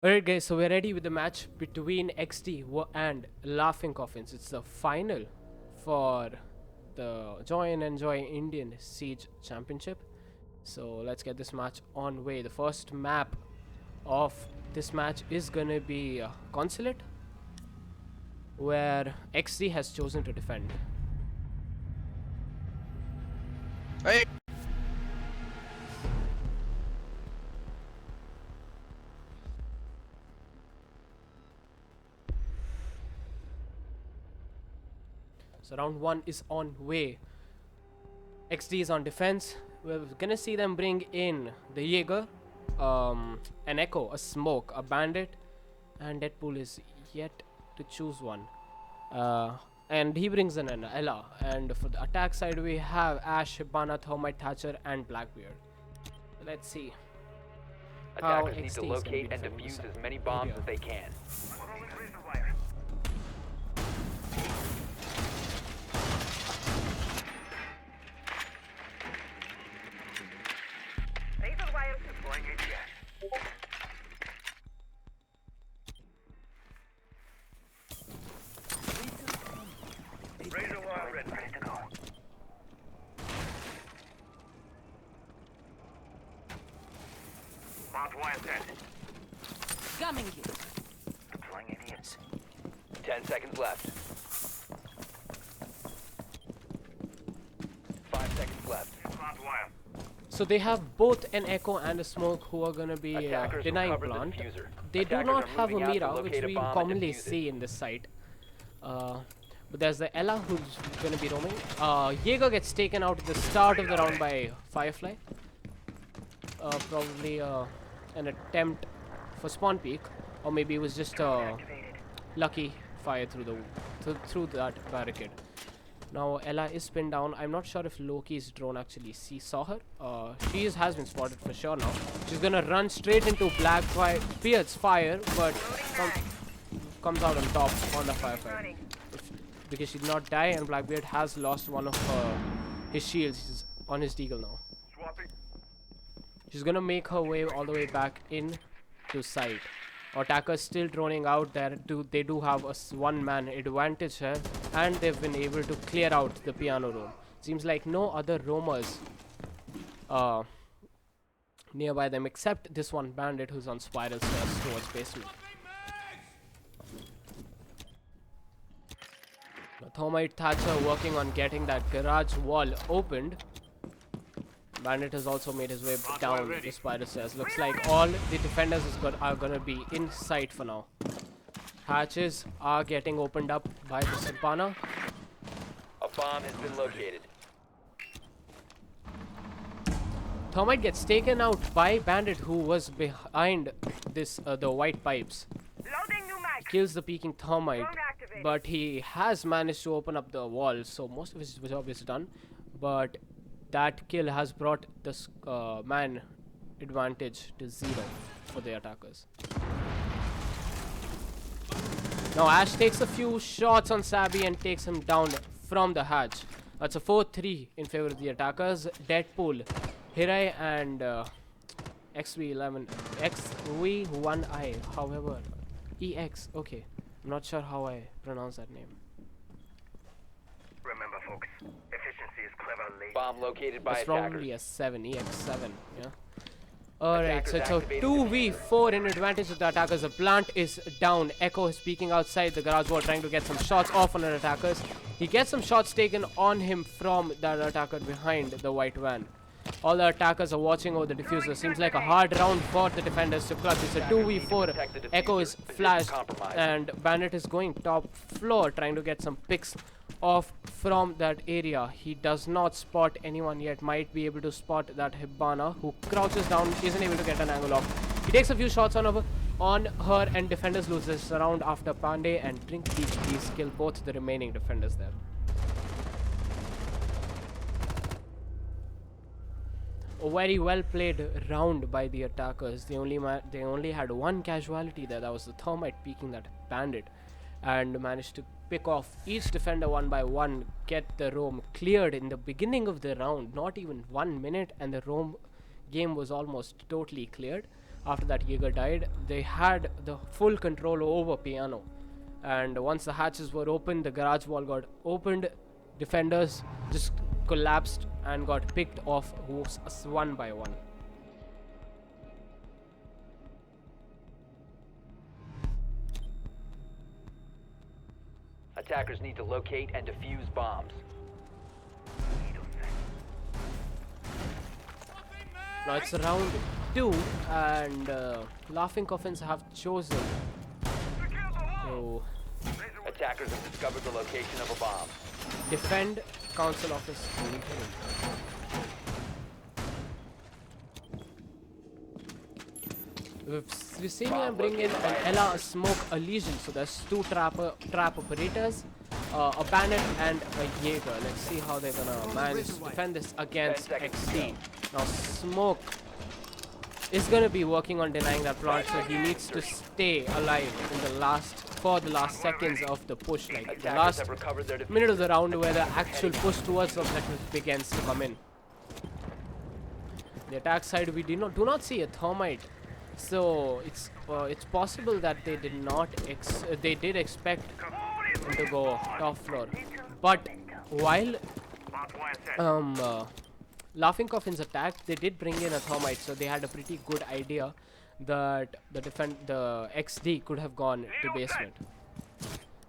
Alright guys, so we're ready with the match between XD and Laughing Coffins. It's the final for the Join and Joy Indian Siege Championship. So let's get this match on way. The first map of this match is gonna be Consulate, where XD has chosen to defend. Hey. So round 1 is on way. XD is on defense. We're gonna see them bring in the Jaeger, an Echo, a Smoke, a Bandit, and Deadpool is yet to choose one. And he brings in an Ella. And for the attack side, we have Ash, Hibana, Thermite, Thatcher, and Blackbeard. Let's see. Attackers need to locate and defuse as many bombs as they can. Coming here. Deploying idiots. 10 seconds left. 5 seconds left. So they have both an Echo and a Smoke who are gonna be denying plant. They do not have a Mira, which we commonly see in this site. But there's the Ella who's gonna be roaming. Jaeger gets taken out at the start of the round by Firefly. Probably an attempt for spawn peek, or maybe it was just a lucky fire through that barricade. Now Ella is pinned down. I'm not sure if Loki's drone actually saw her. She has been spotted for sure now. She's gonna run straight into Blackbeard's fire, but comes out on top on the firefight. Because she did not die, and Blackbeard has lost one of his shields. He's on his deagle now. She's gonna make her way all the way back in to site. Attackers still droning out there. They do have a one-man advantage here, and they've been able to clear out the piano room. Seems like no other roamers nearby them except this one bandit who's on spiral stairs towards basement. Thermite, Thatcher working on getting that garage wall opened. Bandit has also made his way down the spider stairs. Looks like all the defenders are gonna be in sight for now. Hatches are getting opened up by the Sipana. A bomb has been located. Thermite gets taken out by Bandit, who was behind this the white pipes. Kills the peeking Thermite, but he has managed to open up the wall, so most of his job is done. But that kill has brought this man advantage to 0 for the attackers. Now Ash takes a few shots on Sabi and takes him down from the hatch. That's a 4-3 in favor of the attackers. Deadpool, Hirai, and XV11, XV1I, however, EX, okay. I'm not sure how I pronounce that name. Remember, folks, efficiency is clever late. Bomb located by It's attackers. probably a 7, EX7, yeah. Alright, so it's a 2v4 in advantage of the attackers. The plant is down. Echo is peeking outside the garage wall, trying to get some shots off on the attackers. He gets some shots taken on him from that attacker behind the white van. All the attackers are watching over the diffuser. Seems like a hard round for the defenders to clutch. It's a 2v4. Echo is flashed, and Bandit is going top floor, trying to get some picks off from that area. He does not spot anyone yet. Might be able to spot that Hibana, who crouches down, isn't able to get an angle off. He takes a few shots on her, and defenders lose this round after Pandey and Drink Peach kill both the remaining defenders there. A very well played round by the attackers. They only had one casualty there. That was the Thermite peeking that Bandit, and managed to pick off each defender one by one, get the roam cleared in the beginning of the round. Not even 1 minute, and the roam game was almost totally cleared. after that Jaeger died, they had the full control over Piano. And once the hatches were opened, the garage wall got opened, defenders just collapsed and got picked off one by one. Attackers need to locate and defuse bombs. Now it's round 2 and Laughing Coffins have chosen to Attackers have discovered the location of a bomb. defend council office. We've seen him bring in an Ella, a Smoke, a Legion. So there's 2 trap operators, a Bandit and a Jaeger. Let's see how they're gonna manage to defend this against XD. Now Smoke is gonna be working on denying that plant, so he needs to stay alive in the last seconds of the push, like the last minute of the round where the actual push towards the objective begins to come in. The attack side, we do not see a Thermite, so it's possible that they did not they did expect him to go top floor, but while Laughing Coffins attacked, they did bring in a Thermite, so they had a pretty good idea that the XD could have gone to basement.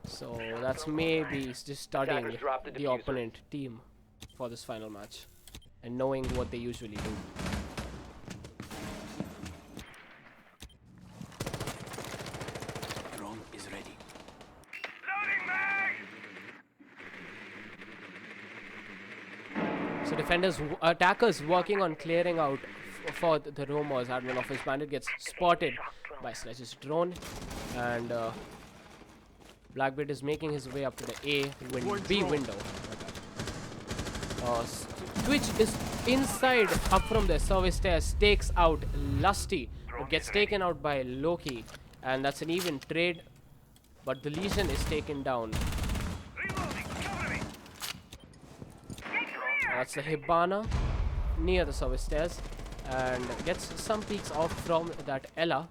So that's maybe just studying the opponent team for this final match and knowing what they usually do. Drone is ready. So attackers working on clearing out for the rumors. Admin office Bandit gets spotted by Sledge's drone, and Blackbeard is making his way up to the B window. Twitch is inside, up from the service stairs, takes out Lusty, who gets taken out by Loki, and that's an even trade, but the Legion is taken down. That's the Hibana near the service stairs, and gets some peeks off from that Ella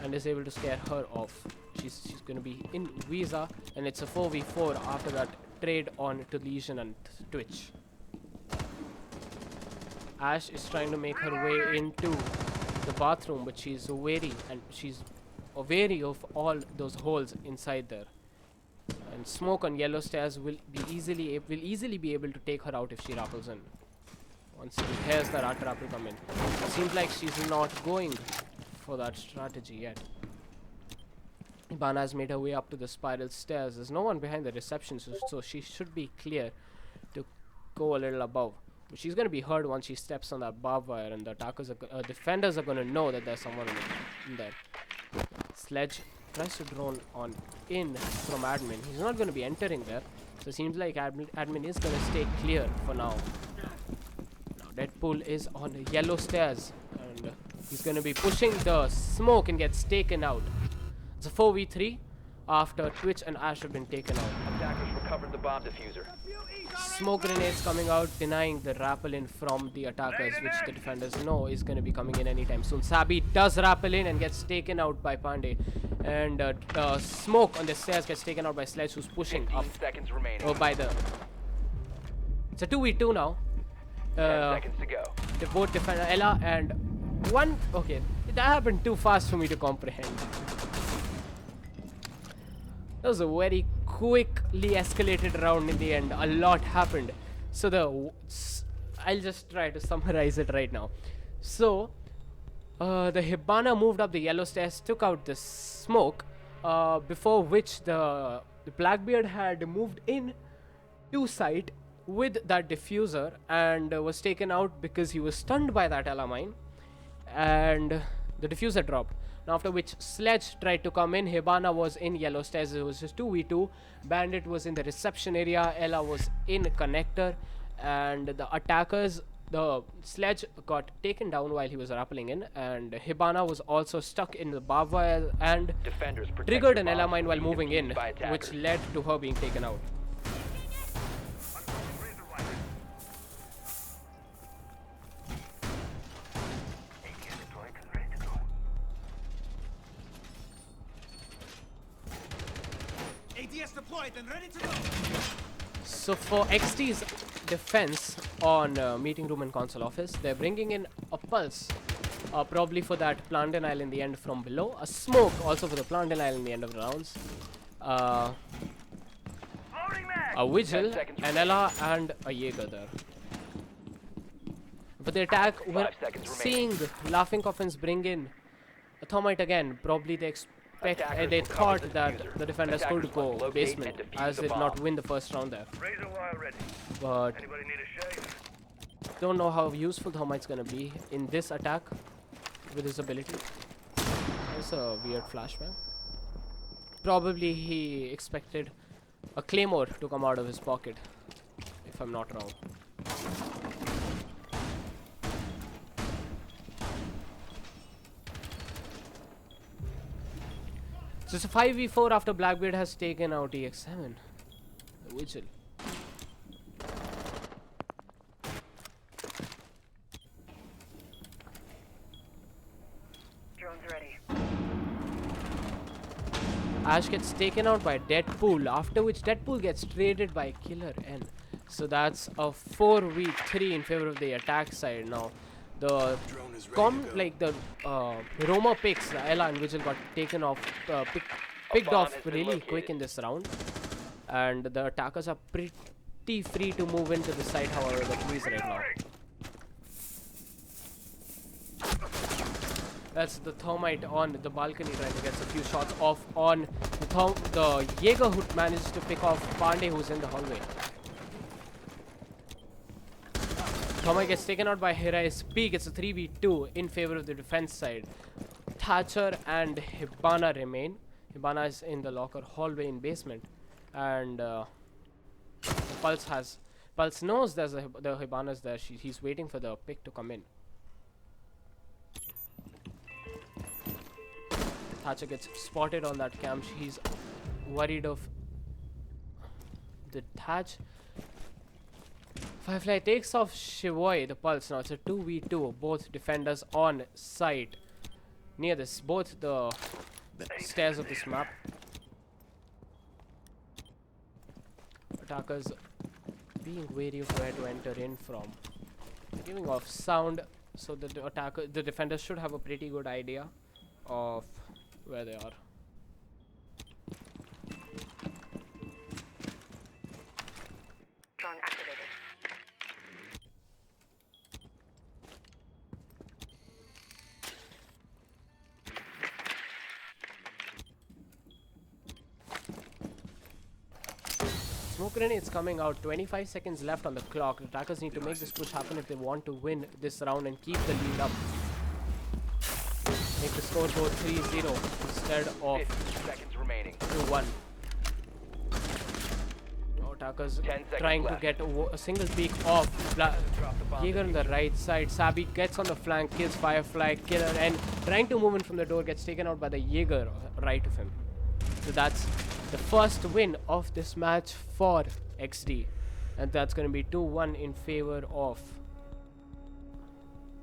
and is able to scare her off. She's going to be in Visa, and it's a 4v4 after that trade on to Legion and Twitch. Ash is trying to make her way into the bathroom, but she's wary, and she's wary of all those holes inside there. And Smoke on yellow stairs will easily be able to take her out if she rappels in. Once he hears the rat rappel come in. It seems like she's not going for that strategy yet. Ibana has made her way up to the spiral stairs. There's no one behind the reception, so she should be clear to go a little above. But she's going to be heard once she steps on that barbed wire, and the attackers defenders are going to know that there's someone in there. Sledge tries to drone on in from admin. He's not going to be entering there, so it seems like admin is going to stay clear for now. Now Deadpool is on the yellow stairs, and he's going to be pushing the Smoke and gets taken out. It's a 4v3 after Twitch and Ash have been taken out. Attackers recovered the bomb diffuser. Smoke grenades coming out, denying the rappel in from the attackers, which the defenders know is going to be coming in anytime soon. Sabi does rappel in and gets taken out by Pandey, and Smoke on the stairs gets taken out by Sledge, who's pushing 15 up. seconds remaining. Oh, by the. It's a 2v2 now. 10 seconds to go. The both defender Ella and one. Okay, that happened too fast for me to comprehend. That was a very quickly escalated round in the end. A lot happened. So I'll just try to summarize it right now. So the Hibana moved up the yellow stairs, took out the Smoke, before which the Blackbeard had moved in to site with that diffuser and was taken out because he was stunned by that Ella mine, and the diffuser dropped. After which Sledge tried to come in. Hibana was in yellow stairs. It was just 2v2. Bandit was in the reception area. Ella was in connector, and the attackers, the Sledge got taken down while he was rappelling in, and Hibana was also stuck in the barbed wire and triggered an Ella mine while moving in, which led to her being taken out. So for XT's defense on meeting room and console office, they're bringing in a pulse, probably for that plant denial in the end from below. A smoke also for the plant denial in the end of the rounds. A vigil, an Ella, and a Jaeger there. But the attack, seeing Laughing Coffins bring in a Thermite again, probably they they thought that the defenders could go basement as did not win the first round there. But don't know how useful Thermite's gonna be in this attack with his ability. It's a weird flashbang. Probably he expected a claymore to come out of his pocket, if I'm not wrong. So it's a 5v4 after Blackbeard has taken out EX7. The Vigil. Drone's ready. Ash gets taken out by Deadpool, after which Deadpool gets traded by Killer N. So that's a 4v3 in favor of the attack side now. The Roma picks, Ella and Vigil got taken off, picked off really quick in this round. And the attackers are pretty free to move into the site, however, the trees right now. That's the Thermite on the balcony trying to get a few shots off on the Jaeger, who manages to pick off Pandey, who's in the hallway. Thermite gets taken out by Hirai's peak. It's a 3v2 in favor of the defense side. Thatcher and Hibana remain. Hibana is in the locker hallway in basement. And Pulse knows there's the Hibana's there. He's waiting for the pick to come in. Thatcher gets spotted on that cam. He's worried of the Thatch. Firefly takes off Shivoy, the Pulse. Now it's a 2v2. Both defenders on site near both the stairs of this map. Attackers being wary of where to enter in from. Giving off sound, so the defenders should have a pretty good idea of where they are. Drone activated. Smoke grenades coming out. 25 seconds left on the clock. The attackers need to make this push happen if they want to win this round and keep the lead up. Make the score go 3-0 instead of 15 seconds remaining. 2-1. Attackers trying to get a single peek off Jaeger on the right side. Sabi gets on the flank, kills Firefly, Killer, and trying to move in from the door, gets taken out by the Jaeger right of him. So that's the first win of this match for XD, and that's going to be 2-1 in favor of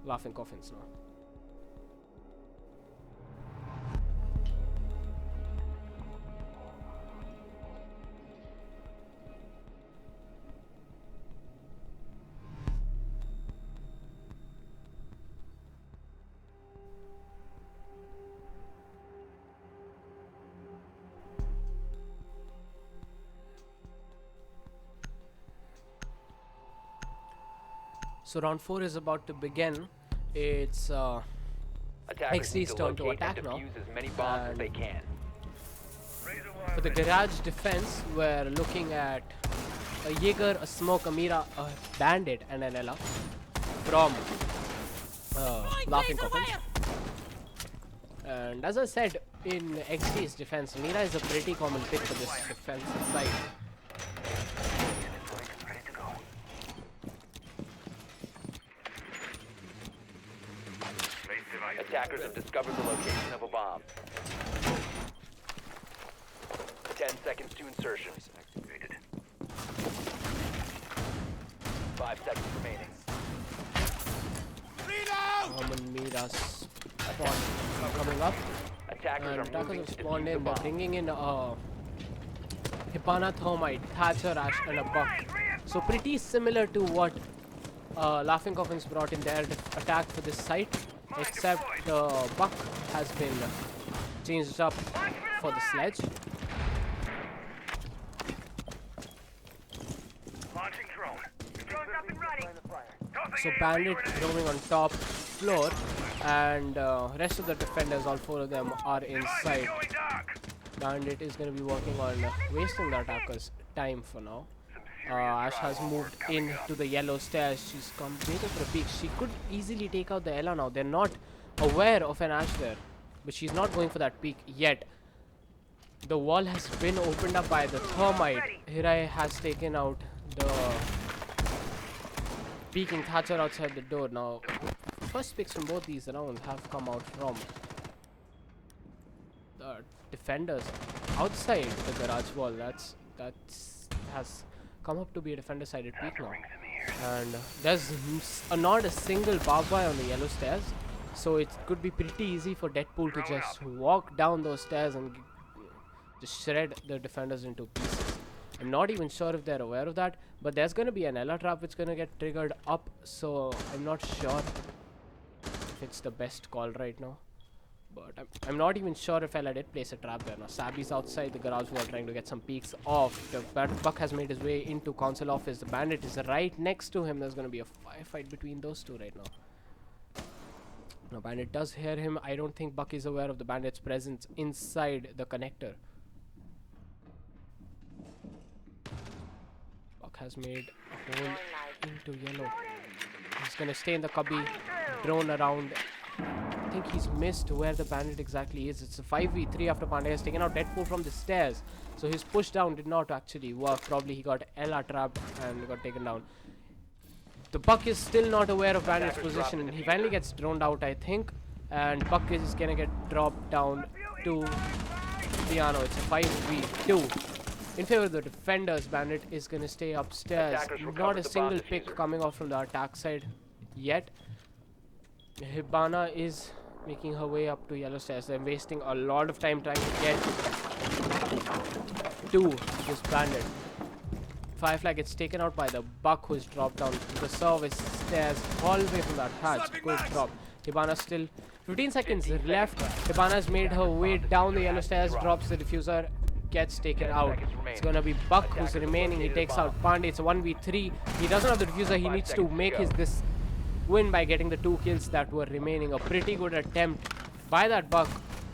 Laughing Coffins now. So round 4 is about to begin. It's XD's turn to attack now. As many bombs as they can. For the garage defense, we're looking at a Jaeger, a Smoke, a Mira, a Bandit, and an Ella from Laughing Coffins. And as I said, in XD's defense, Mira is a pretty common pick for this defensive side. Attackers have discovered the location of a bomb. 10 seconds to insertion. 5 seconds remaining. Common Mira spawn coming up. Attackers And are attackers moving have to spawned defuse the in. They're bomb. bringing in Hibana, Thermite, Thatcher, Ash, and a Buck. So pretty similar to what Laughing Coffins brought in their attack for this site, except the Buck has been changed up for the sledge. Launching drone. Drone's up and running. So Bandit roaming on top floor, and rest of the defenders, all 4 of them, are inside. Bandit is going to be working on wasting the attacker's time for now. Ash has moved into the yellow stairs. She's come waiting for a peek. She could easily take out the Ella now. They're not aware of an Ash there, but she's not going for that peek yet. The wall has been opened up by the Thermite. Hirai has taken out the peeking Thatcher outside the door. Now, first picks from both these rounds have come out from the defenders outside the garage wall. That's has come up to be a defender-sided peek now. And there's not a single barbed wire on the yellow stairs, so it could be pretty easy for Deadpool to just walk down those stairs and just shred the defenders into pieces. I'm not even sure if they're aware of that, but there's going to be an Ella trap which is going to get triggered up, so I'm not sure if it's the best call right now. But I'm not even sure if Ella did place a trap there. Now Sabby's outside the garage wall trying to get some peeks off. The Buck has made his way into Console office. The Bandit is right next to him. There's going to be a firefight between those two right now. Now Bandit does hear him. I don't think Buck is aware of the Bandit's presence inside the connector. Buck has made a hole into yellow. He's going to stay in the cubby, drone around. I think he's missed where the Bandit exactly is. It's a 5v3 after Pandey has taken out Deadpool from the stairs. So his push down did not actually work. Probably he got Ella trapped and got taken down. The Buck is still not aware of Bandit's position. He finally gets droned out, I think. And Buck is gonna get dropped down to Piano. It's a 5v2. In favor of the defenders, Bandit is gonna stay upstairs. Not a single pick coming off from the attack side yet. Hibana is making her way up to yellow stairs. They're wasting a lot of time trying to get to this Bandit. Firefly gets taken out by the Buck, who is dropped down to the service stairs all the way from that hatch. Good drop. Hibana still 15 seconds left. Hibana has made her way down the yellow stairs, drops the diffuser, gets taken out. It's gonna be Buck who's remaining. He takes out Pandey. It's a 1v3. He doesn't have the diffuser. He needs to make this win by getting the 2 kills that were remaining. A pretty good attempt by that Buck,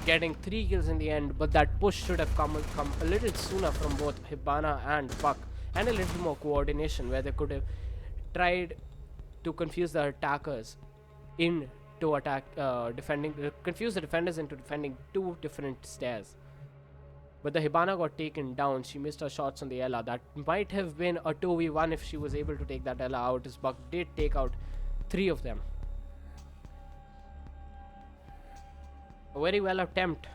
getting 3 kills in the end, but that push should have come a little sooner from both Hibana and Buck, and a little more coordination where they could have tried to confuse the attackers into confuse the defenders into defending 2 different stairs. But the Hibana got taken down. She missed her shots on the Ella. That might have been a 2v1 if she was able to take that Ella out, as Buck did take out 3 of them. A very well attempt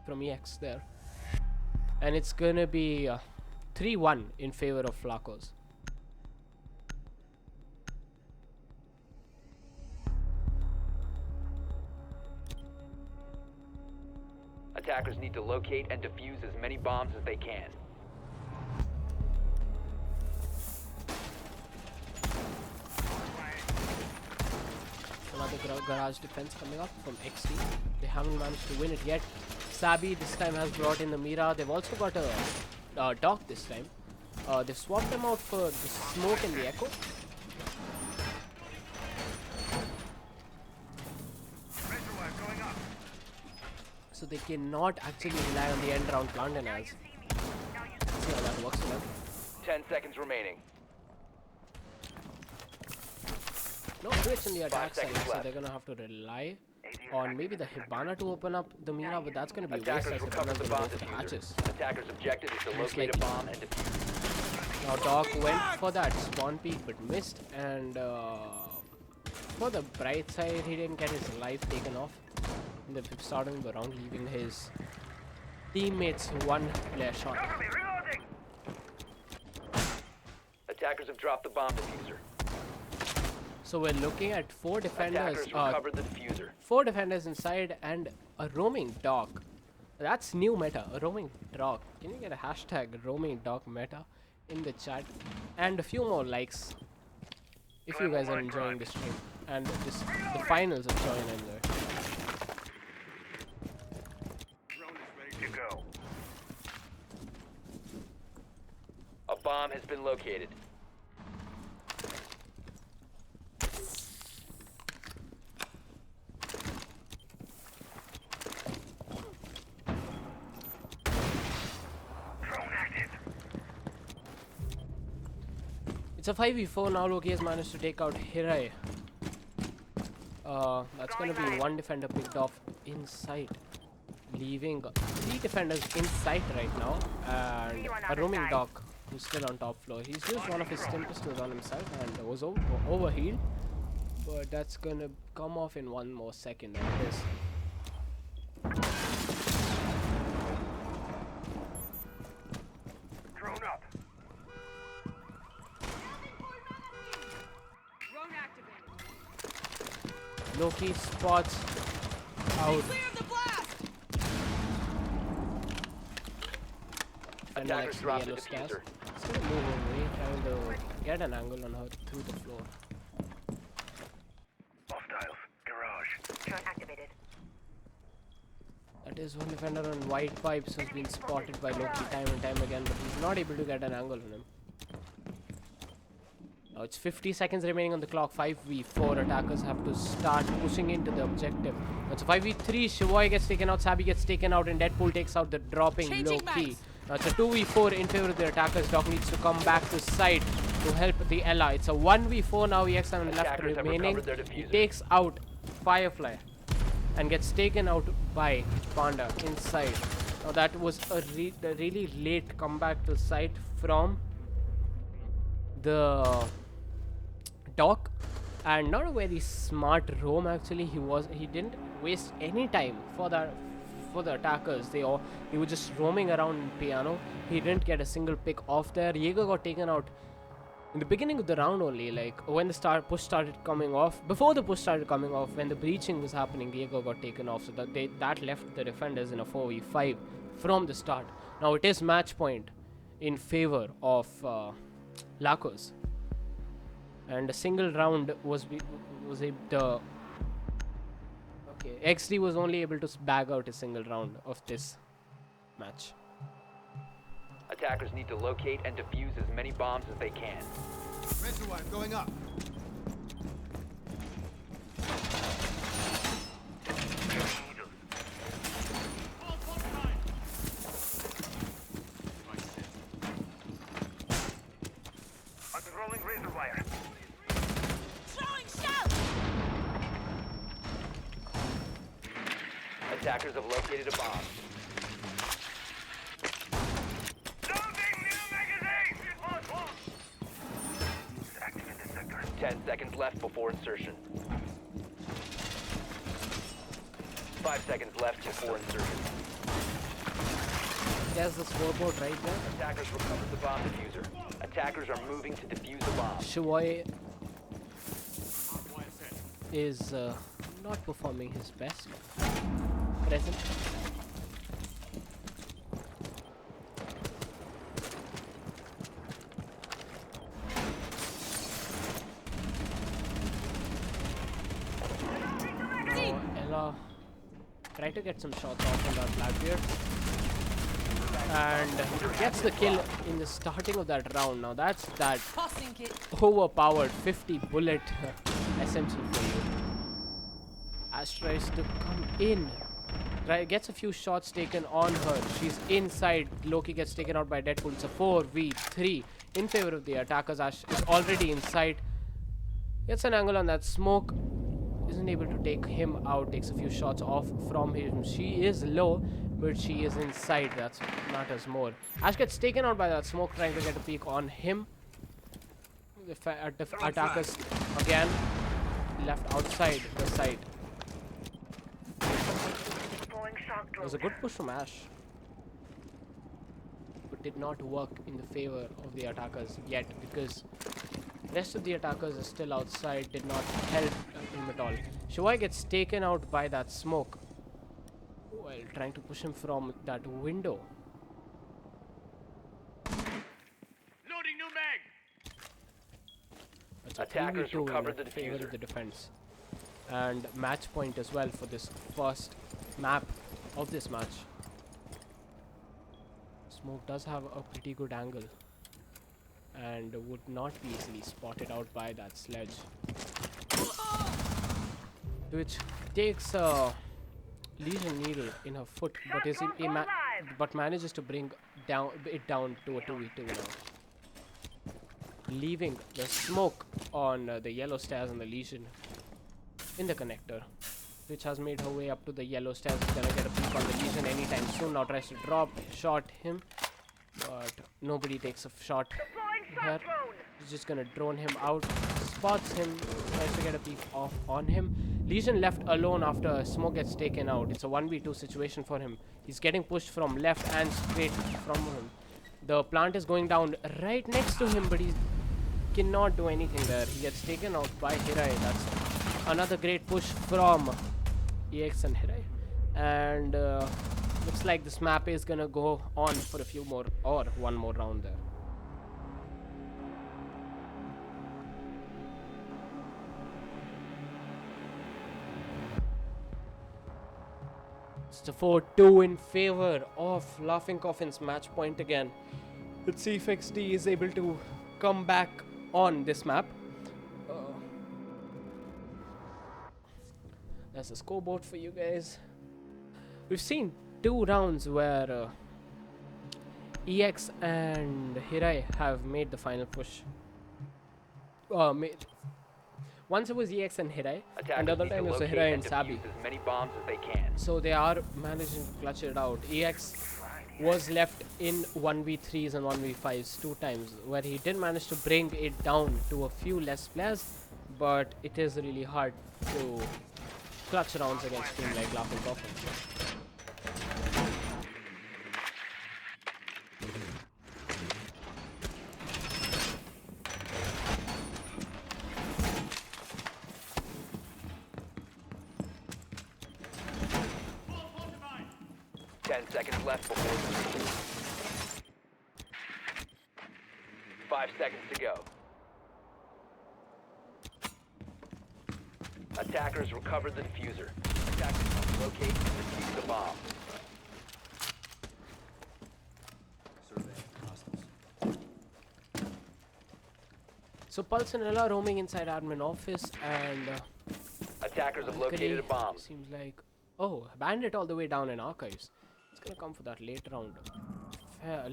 from EX there. And it's gonna be 3-1 in favor of LaCo's. Attackers need to locate and defuse as many bombs as they can. Another garage defense coming up from XT. They haven't managed to win it yet. Sabby this time has brought in the Mira. They've also got a Doc this time. They've swapped them out for the Smoke and the Echo. So they cannot actually rely on the end round plant and as. Let's see how that works for them. 10 seconds remaining. No switch in the attack side, so they're gonna have to rely on maybe the Hibana to open up the Mira, but that's gonna be a waste as Hibana's gonna go for the hatches. Attackers' objective is to locate a bomb and defuse. Now Doc went for that spawn peak but missed, and for the bright side, he didn't get his life taken off in the start of the round, leaving his teammates 1 player shot. Attackers have dropped the bomb diffuser. So we're looking at 4 defenders, Attackers recovered the diffuser. 4 defenders inside and a roaming Doc. That's new meta, a roaming dog. Can you get a hashtag roaming dog meta in the chat? And a few more likes if you guys are enjoying the stream and just the finals of JOYNNJOY. Drone is ready to go. A bomb has been located. Drone active. It's a 5v4 now. LaCo has managed to take out Hirai. That's gonna be one defender picked off inside, leaving 3 defenders in sight right now, and a roaming dog who's still on top floor. He's used one of his stim pistols on himself and was overhealed, but that's gonna come off in 1 more second. And it is. Drone up. Drone activated. LaCo spots out. Clear of the blast! Defender Attackers next to the dropped the yellow stairs. diffuser. He's gonna move away, trying to get an angle on her through the floor. Hostiles. Garage. Drone activated. That is one defender on white pipes who's been spotted by LaCo time and time again, but he's not able to get an angle on him. Now it's 50 seconds remaining on the clock. 5v4. Attackers have to start pushing into the objective. Now it's a 5v3. JOYNNJOY gets taken out, Sabi gets taken out, and Deadpool takes out the dropping Changing LaCo. mags. Now it's a 2v4 in favor of the attackers. Doc needs to come back to side to help the Ella. It's a 1v4 now. EX7 left Attackers have remaining. recovered their He diffuser. takes out Firefly and gets taken out by Panda inside. Now that was a really late comeback to site from the Doc, and not a very smart roam actually. He didn't waste any time for the attackers. He was just roaming around in piano. He didn't get a single pick off there. Jaeger got taken out in the beginning of the round only, like when the push started coming off. Before the push started coming off, when the breaching was happening, Jaeger got taken off, so that left the defenders in a 4v5 from the start. Now it is match point in favor of LaCo's, and a single round was able to. Okay, XD was only able to bag out a single round of this match. Attackers need to locate and defuse as many bombs as they can. Reservoir going up. Unrolling razor wire. Throwing shell! Attackers have located a bomb. Loading new magazine! Active in the sector. 10 seconds left before insertion. 5 seconds left before insertion. There's the scoreboard right there. Attackers recovered the bomb diffuser. Attackers are moving to defuse the bomb. JOYNNJOY is not performing his best present. Now Ella try to get some shots off on that Blackbeard and gets the kill in the starting of that round. Now that's that Tossing kit. overpowered 50 bullet SMG for you. Ash tries to come in, gets a few shots taken on her. She's inside. LaCo gets taken out by Deadpool. It's a 4v3 in favor of the attackers. Ash is already inside. Gets an angle on that smoke. Isn't able to take him out. Takes a few shots off from him. She is low, but she is inside. That matters more. Ash gets taken out by that smoke, trying to get a peek on him. The attackers again left outside the site. Deploying shock It was a good push from Ash, but did not work in the favor of the attackers yet, because rest of the attackers are still outside. Did not help him at all. JOYNNJOY gets taken out by that smoke, while trying to push him from that window. Loading new mag. It's a Attackers 3v2 recovered in the favor diffuser. of the defense. And match point as well for this first map of this match. Smoke does have a pretty good angle and would not be easily spotted out by that sledge, which takes a Legion needle in her foot, but but manages to bring it down to a 2v2 now, leaving the smoke on the yellow stairs and the Legion in the connector, which has made her way up to the yellow stairs. Is gonna get a peek on the Legion anytime soon. Now tries to drop shot him, but nobody takes a shot here. He's just gonna drone him out, spots him, tries to get a peek off on him. Legion left alone after smoke gets taken out. It's a 1v2 situation for him. He's getting pushed from left and straight from him. The plant is going down right next to him, but he cannot do anything there. He gets taken out by Hirai. That's another great push from EX and Hirai. And looks like this map is gonna go on for a few more, or one more round there. It's a 4-2 in favor of Laughing Coffin's match point again. Let's see if XD is able to come back on this map. There's a scoreboard for you guys. We've seen 2 rounds where EX and Hirai have made the final push. Once it was EX and Hirai, and the other time it was Hirai and Sabi. As many bombs as they can. So they are managing to clutch it out. EX was left in 1v3s and 1v5s 2 times, where he did manage to bring it down to a few less players, but it is really hard to clutch rounds against a team like Laughing Coffin. 10 seconds left before the 5 seconds to go. Attackers recovered the diffuser. Attackers must locate and defuse the bomb. So Pulse and Ella roaming inside admin office, and Attackers have located a bomb. seems like, oh, Bandit all the way down in archives. It's gonna come for that late round.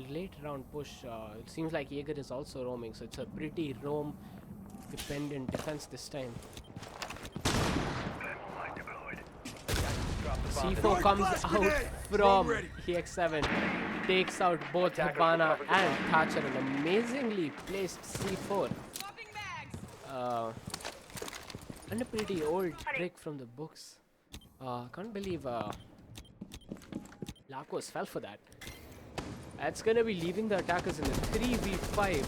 Late round push. It seems like Jaeger is also roaming, so it's a pretty roam dependent defense this time. C4 comes out from EX7, takes out both Habana and Thatcher, an amazingly placed C4. Swapping bags. And a pretty old trick from the books. Can't believe LaCo fell for that. That's gonna be leaving the attackers in the 3v5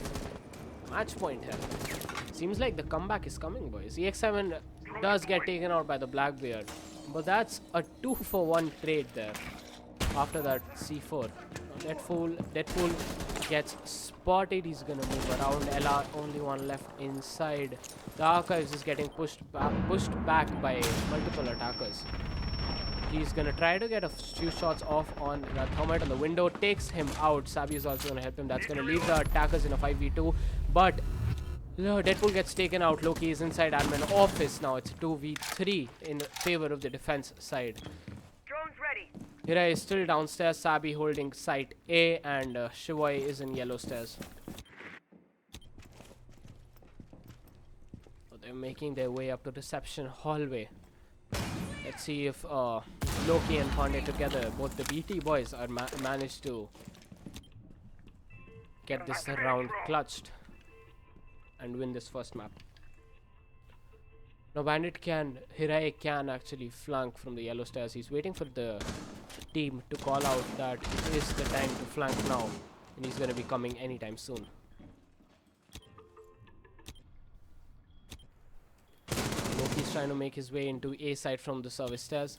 match point here. Seems like the comeback is coming, boys. EX7 does get taken out by the Blackbeard, but that's a 2-for-1 trade there. After that C4, Deadpool gets spotted. He's gonna move around. Ella, only one left inside. The archives is getting pushed back by multiple attackers. He's gonna try to get a few shots off on that thermite on the window. Takes him out. Sabi is also gonna help him. That's gonna leave the attackers in a 5v2. But Deadpool gets taken out. Loki is inside admin office now. It's 2v3 in favor of the defense side. Drones ready. Hirai is still downstairs. Sabi holding site A, and Shivoy is in yellow stairs. So they're making their way up to reception hallway. Let's see if Loki and Pandey together, both the BT boys, are managed to get this round clutched and win this first map. Now Hirai can actually flank from the yellow stairs. He's waiting for the team to call out that it is the time to flank now, and he's going to be coming anytime soon. Loki's trying to make his way into A side from the service stairs.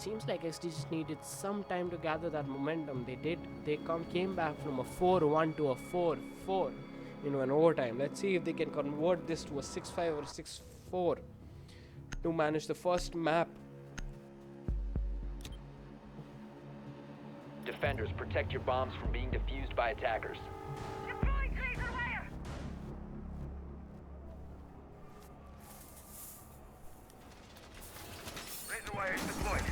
seems like XD just needed some time to gather that momentum. They did. They came back from a 4-1 to a 4-4 in an overtime. Let's see if they can convert this to a 6-5 or 6-4 to manage the first map. Defenders, protect your bombs from being defused by attackers. Deploying laser wire. Razor wire is deployed.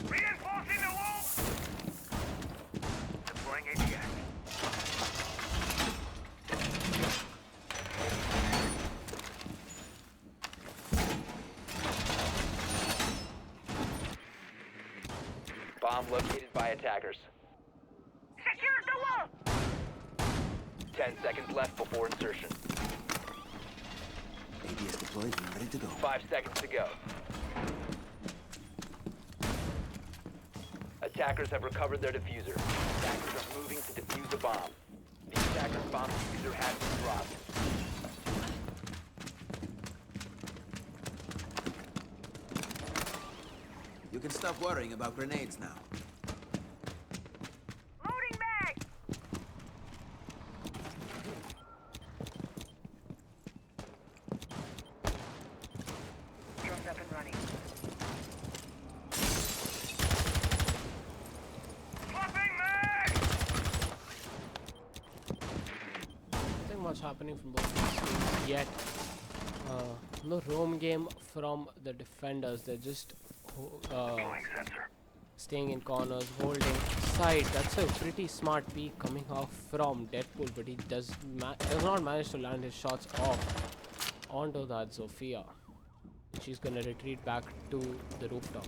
Reinforcing the wall. Deploying ATS. Bomb located by attackers. Secure the wall. 10 seconds left before insertion. ADS deployed and ready to go. 5 seconds to go. Attackers have recovered their diffuser. Attackers are moving to defuse a bomb. The attacker's bomb diffuser has been dropped. You can stop worrying about grenades now. Loading mag. Drones up and running. Swapping mag. Nothing much happening from both these teams yet. No roam game from the defenders. They're just staying in corners, holding side. That's a pretty smart peek coming off from Deadpool, but he does not manage to land his shots off onto that Zofia. She's gonna retreat back to the rooftop.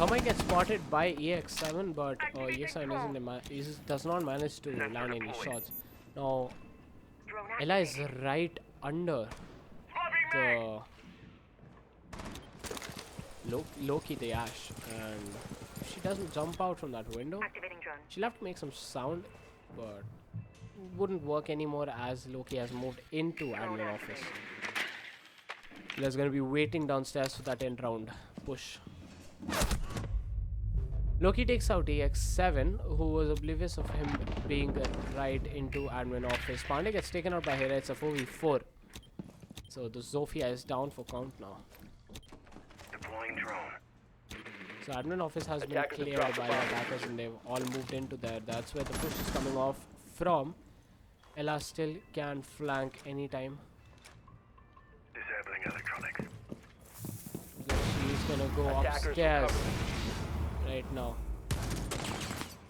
Might get spotted by EX7, but EX7 does not manage to land any shots. Now, Ella is right under the Loki, the Ash, and if she doesn't jump out from that window, she'll have to make some sound, but wouldn't work anymore as Loki has moved into admin office. Ella's gonna be waiting downstairs for that end round push. Loki takes out EX7, who was oblivious of him being right into admin office. Pandey gets taken out by Hera. It's a 4v4. So the Zofia is down for count now. Deploying drone. So admin office has been cleared by the attackers and they've all moved into there. That's where the push is coming off from. Ella still can flank anytime. Disabling electronics. So she's gonna go upstairs right now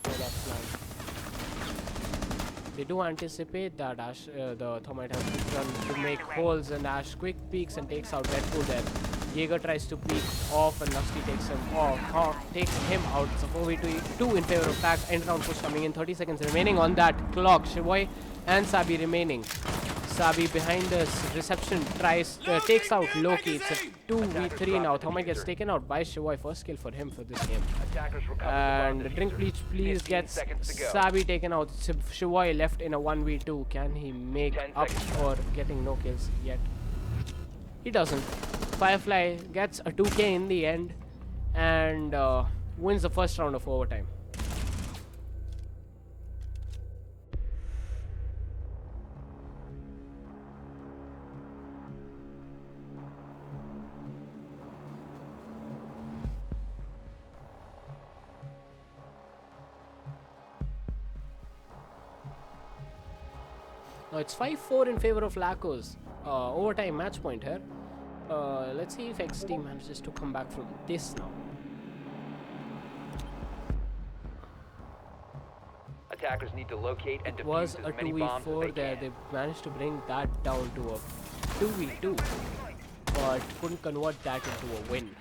for that flank. They do anticipate that Ash, the Thermite has begun to make holes, and Ash quick peeks and takes out Deadpool there. Jaeger tries to peek off and Lusty takes him off, takes him out. It's a 4v2 in favor of Pack. End round push coming in, 30 seconds remaining on that clock. Shivoy and Sabi remaining. Sabi behind the reception takes out Loki. It's a 2v3 now. Thermite gets taken out by Shivoy. First kill for him for this game. And Drink Bleach please gets Sabi taken out. Shivoy left in a 1v2. Can he make up for getting no kills yet? He doesn't. Firefly gets a 2k in the end and wins the first round of overtime. Now it's 5-4 in favor of LaCo's overtime match point here. Let's see if XT manages to come back from this now. Attackers need to locate and defuse Was as a many bombs as 2v4 there. They managed to bring that down to a 2v2, but couldn't convert that into a win.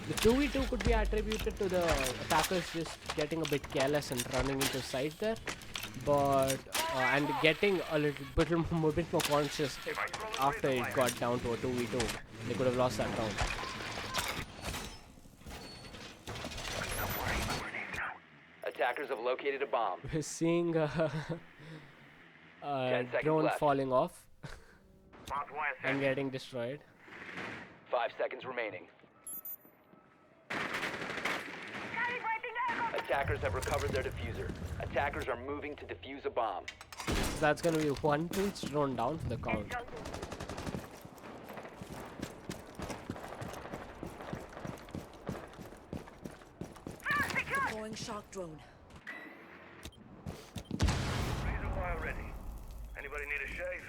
The 2v2 could be attributed to the attackers just getting a bit careless and running into side there, but and getting a bit more conscious after it got down to a 2v2. They could have lost that round. Attackers have located a bomb. We're seeing a 10 seconds drone left. falling off Bombs wire set. and getting destroyed. 5 seconds remaining. Attackers have recovered their diffuser. Attackers are moving to defuse a bomb. So that's gonna be one Twitch drone down for the count. Deploying shock drone. Razor wire ready. Anybody need a shave?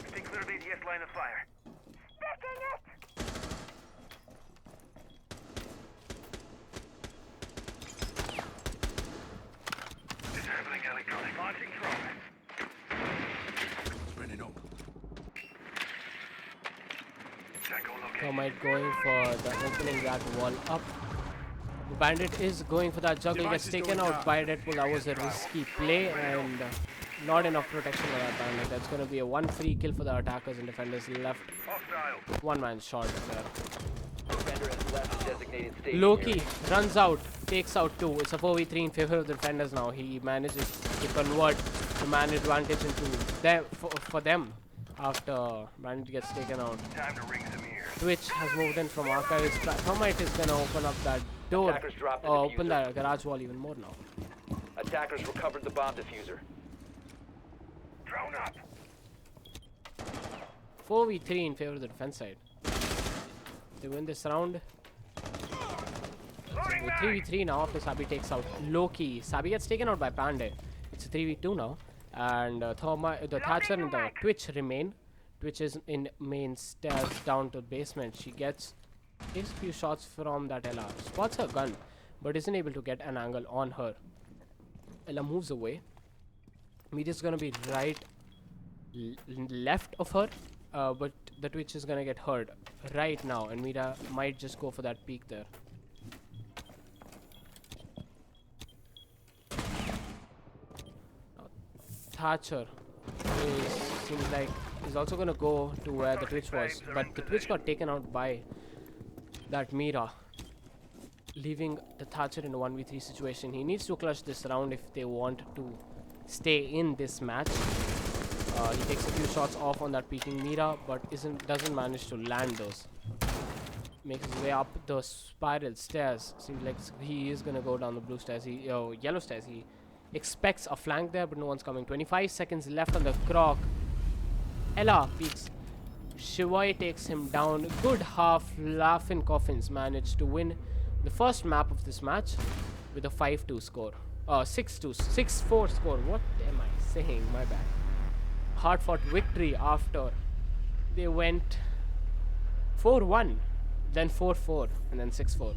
Stay clear of ADS line of fire. Sticking it! Disabling electronic. Launching drone. Spinning up. Tackle location. Thermite going for the opening that wall up. Bandit is going for that juggle, gets taken out by Deadpool. That was a risky play and not enough protection for that Bandit. That's going to be a one free kill for the attackers and defenders left. Hostile. One man short there. Defender has left the designated station Loki area. runs out, takes out two. It's a 4v3 in favor of the defenders now. He manages to convert the man advantage into them for them after Bandit gets taken out. Time to ring some ears. Twitch has moved in from archives. Thermite is gonna open up that door. Attackers dropped the Open diffuser. that garage wall even more now. Attackers recovered the bomb diffuser. Drone up. 4v3 in favor of the defense side. They win this round. Loading mag. 3v3 now after Sabi takes out Loki. Sabi gets taken out by Pandey. It's a 3v2 now. And the Thatcher and the Twitch remain. Twitch is in main stairs down to basement. She takes a few shots from that Ella. Spots her gun, but isn't able to get an angle on her. Ella moves away. Media's gonna be right left of her, but the Twitch is gonna get hurt right now, and Media might just go for that peek there. Thatcher seems like he's also gonna go to where the Twitch was, but the Twitch got taken out by that Mira, leaving the Thatcher in a 1v3 situation. He needs to clutch this round if they want to stay in this match. He takes a few shots off on that peeking Mira, but doesn't manage to land those. Makes his way up the spiral stairs. Seems like he is gonna go down the blue stairs. Yellow stairs. He expects a flank there, but no one's coming. 25 seconds left on the clock. Ella peeks. JOYNNJOY takes him down. Good half. Laughing Coffins managed to win the first map of this match with a 5-2 score. 6-2, 6-4 score. What am I saying? My bad. Hard-fought victory after they went 4-1, then 4-4, and then 6-4.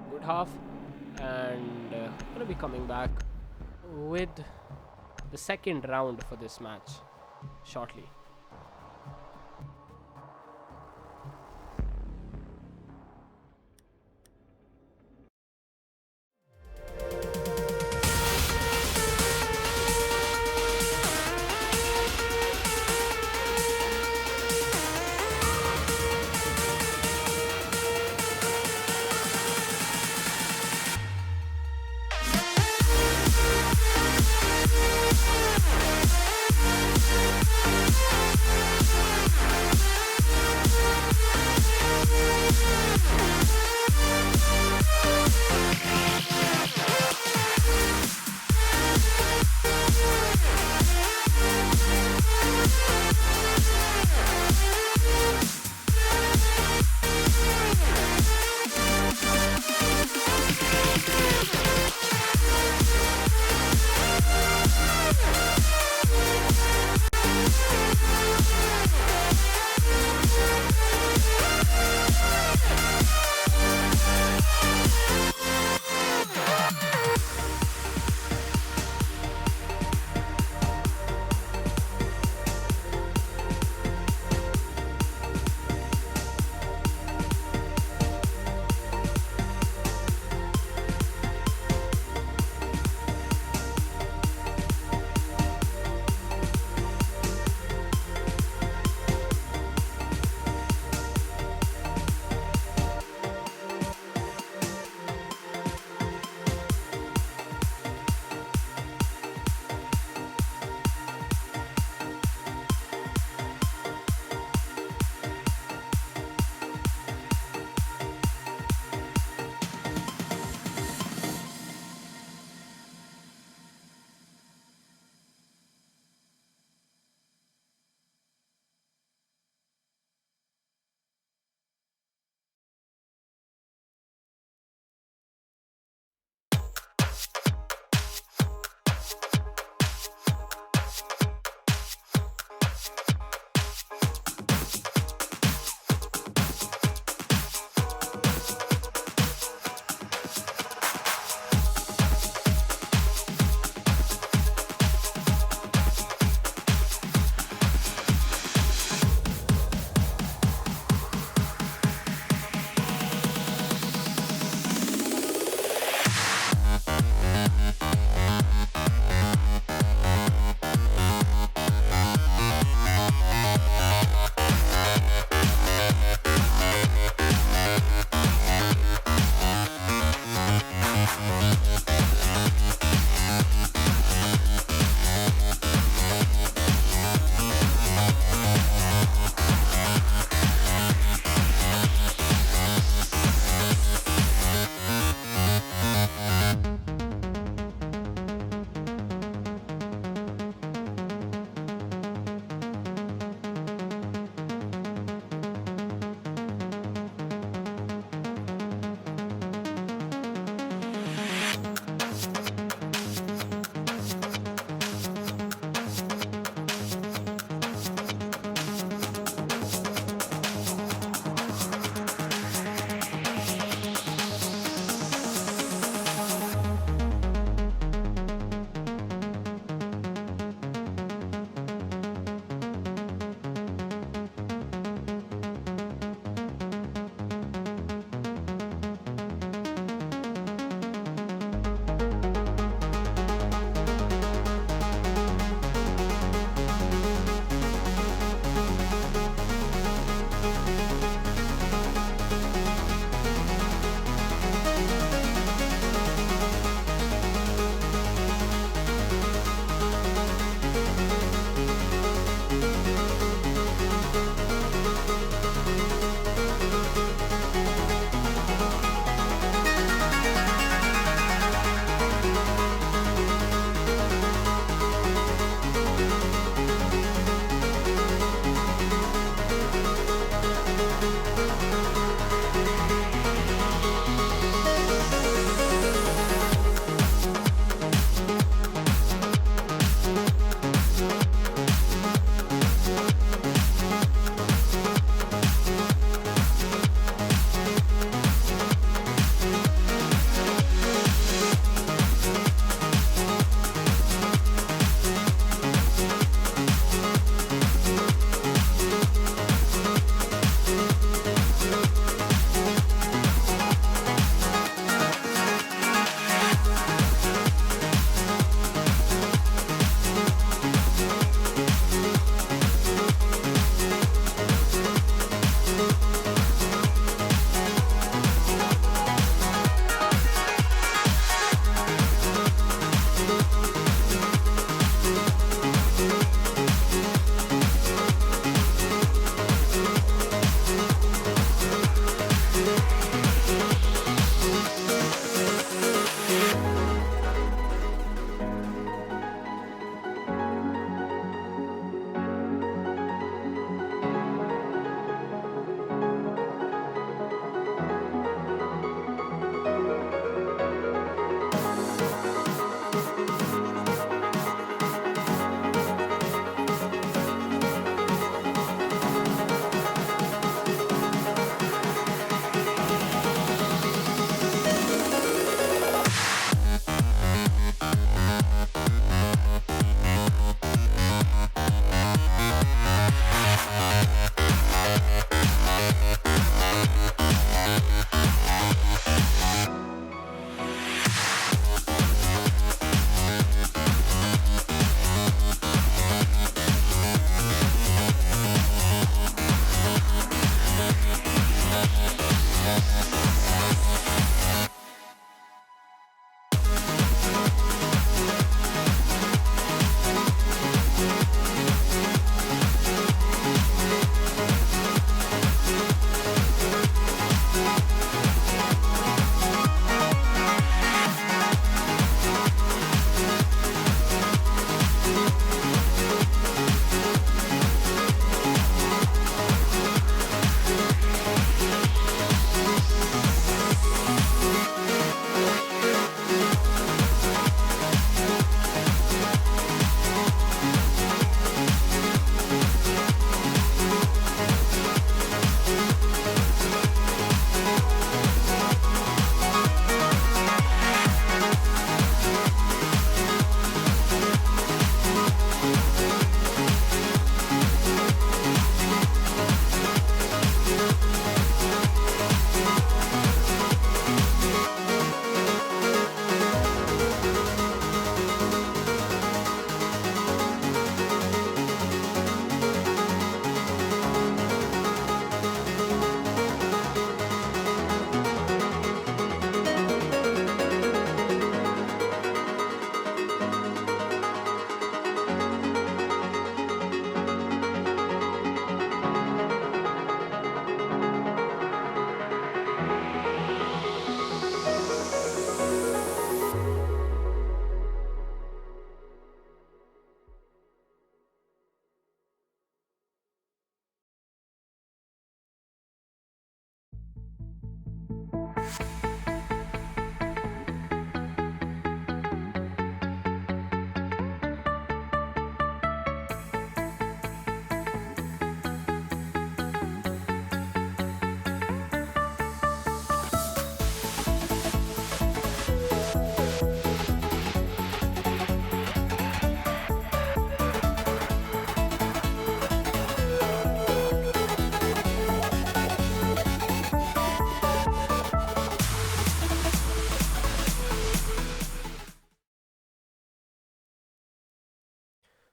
Good half, and gonna be coming back with the second round for this match shortly.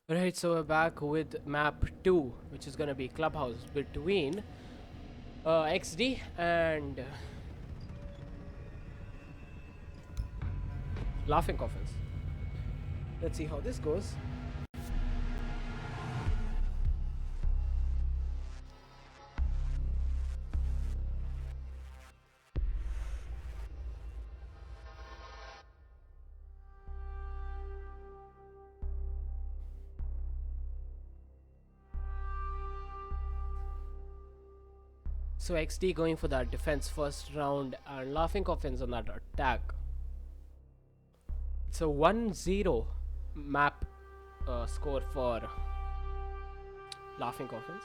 Right, so we're back with map 2, which is gonna be Clubhouse between XD and Laughing Coffins. Let's see how this goes. So XD going for that defense first round and Laughing Coffins on that attack. It's a 1-0 map score for Laughing Coffins.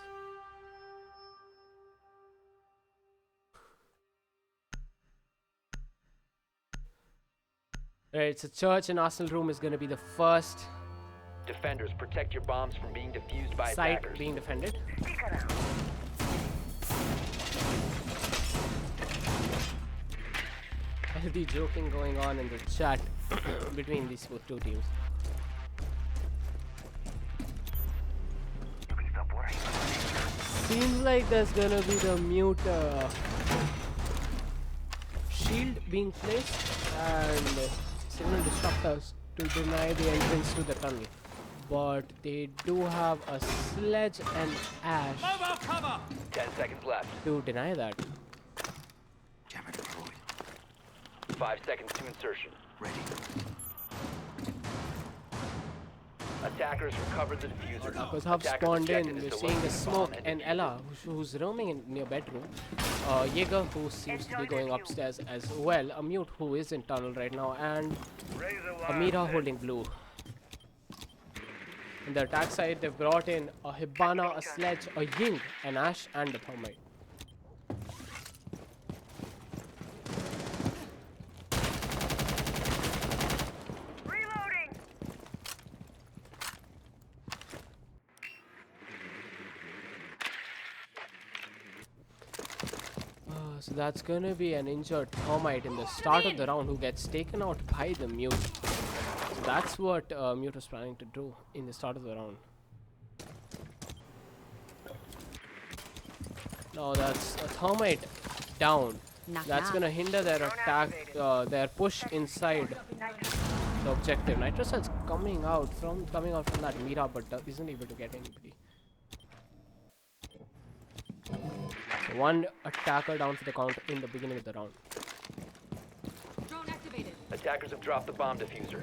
Right, so Church and Arsenal Room is going to be the first Defenders, protect your bombs from being defused by site attackers. being defended. Healthy joking going on in the chat between these two teams. You can stop worrying. Seems like there's gonna be the mute shield being placed and signal disruptors to deny the entrance to the tunnel. But they do have a sledge and ash 10 seconds left. to deny that. Jammer deployed. 5 seconds to insertion. Ready. Attackers recovered the diffuser. Because have Attackers spawned in, objective is we're to seeing the locate the bomb smoke and and defuse Ella who's roaming in near bedroom. Jaeger who seems to be going upstairs as well. A mute who is in tunnel right now and Razor wire Amira thin. holding blue. In the attack side, they've brought in a Hibana, a Sledge, a Ying, an Ash, and a Thermite. Reloading. So that's gonna be an injured Thermite in the start of the round who gets taken out by the Mute. So that's what Mute was planning to do in the start of the round. Now that's a Thermite down. That's gonna hinder their attack, their push inside the objective. Nitrocel's coming out from that Mira, but isn't able to get anybody. One attacker down for the count in the beginning of the round. Drone activated. Attackers have dropped the bomb diffuser.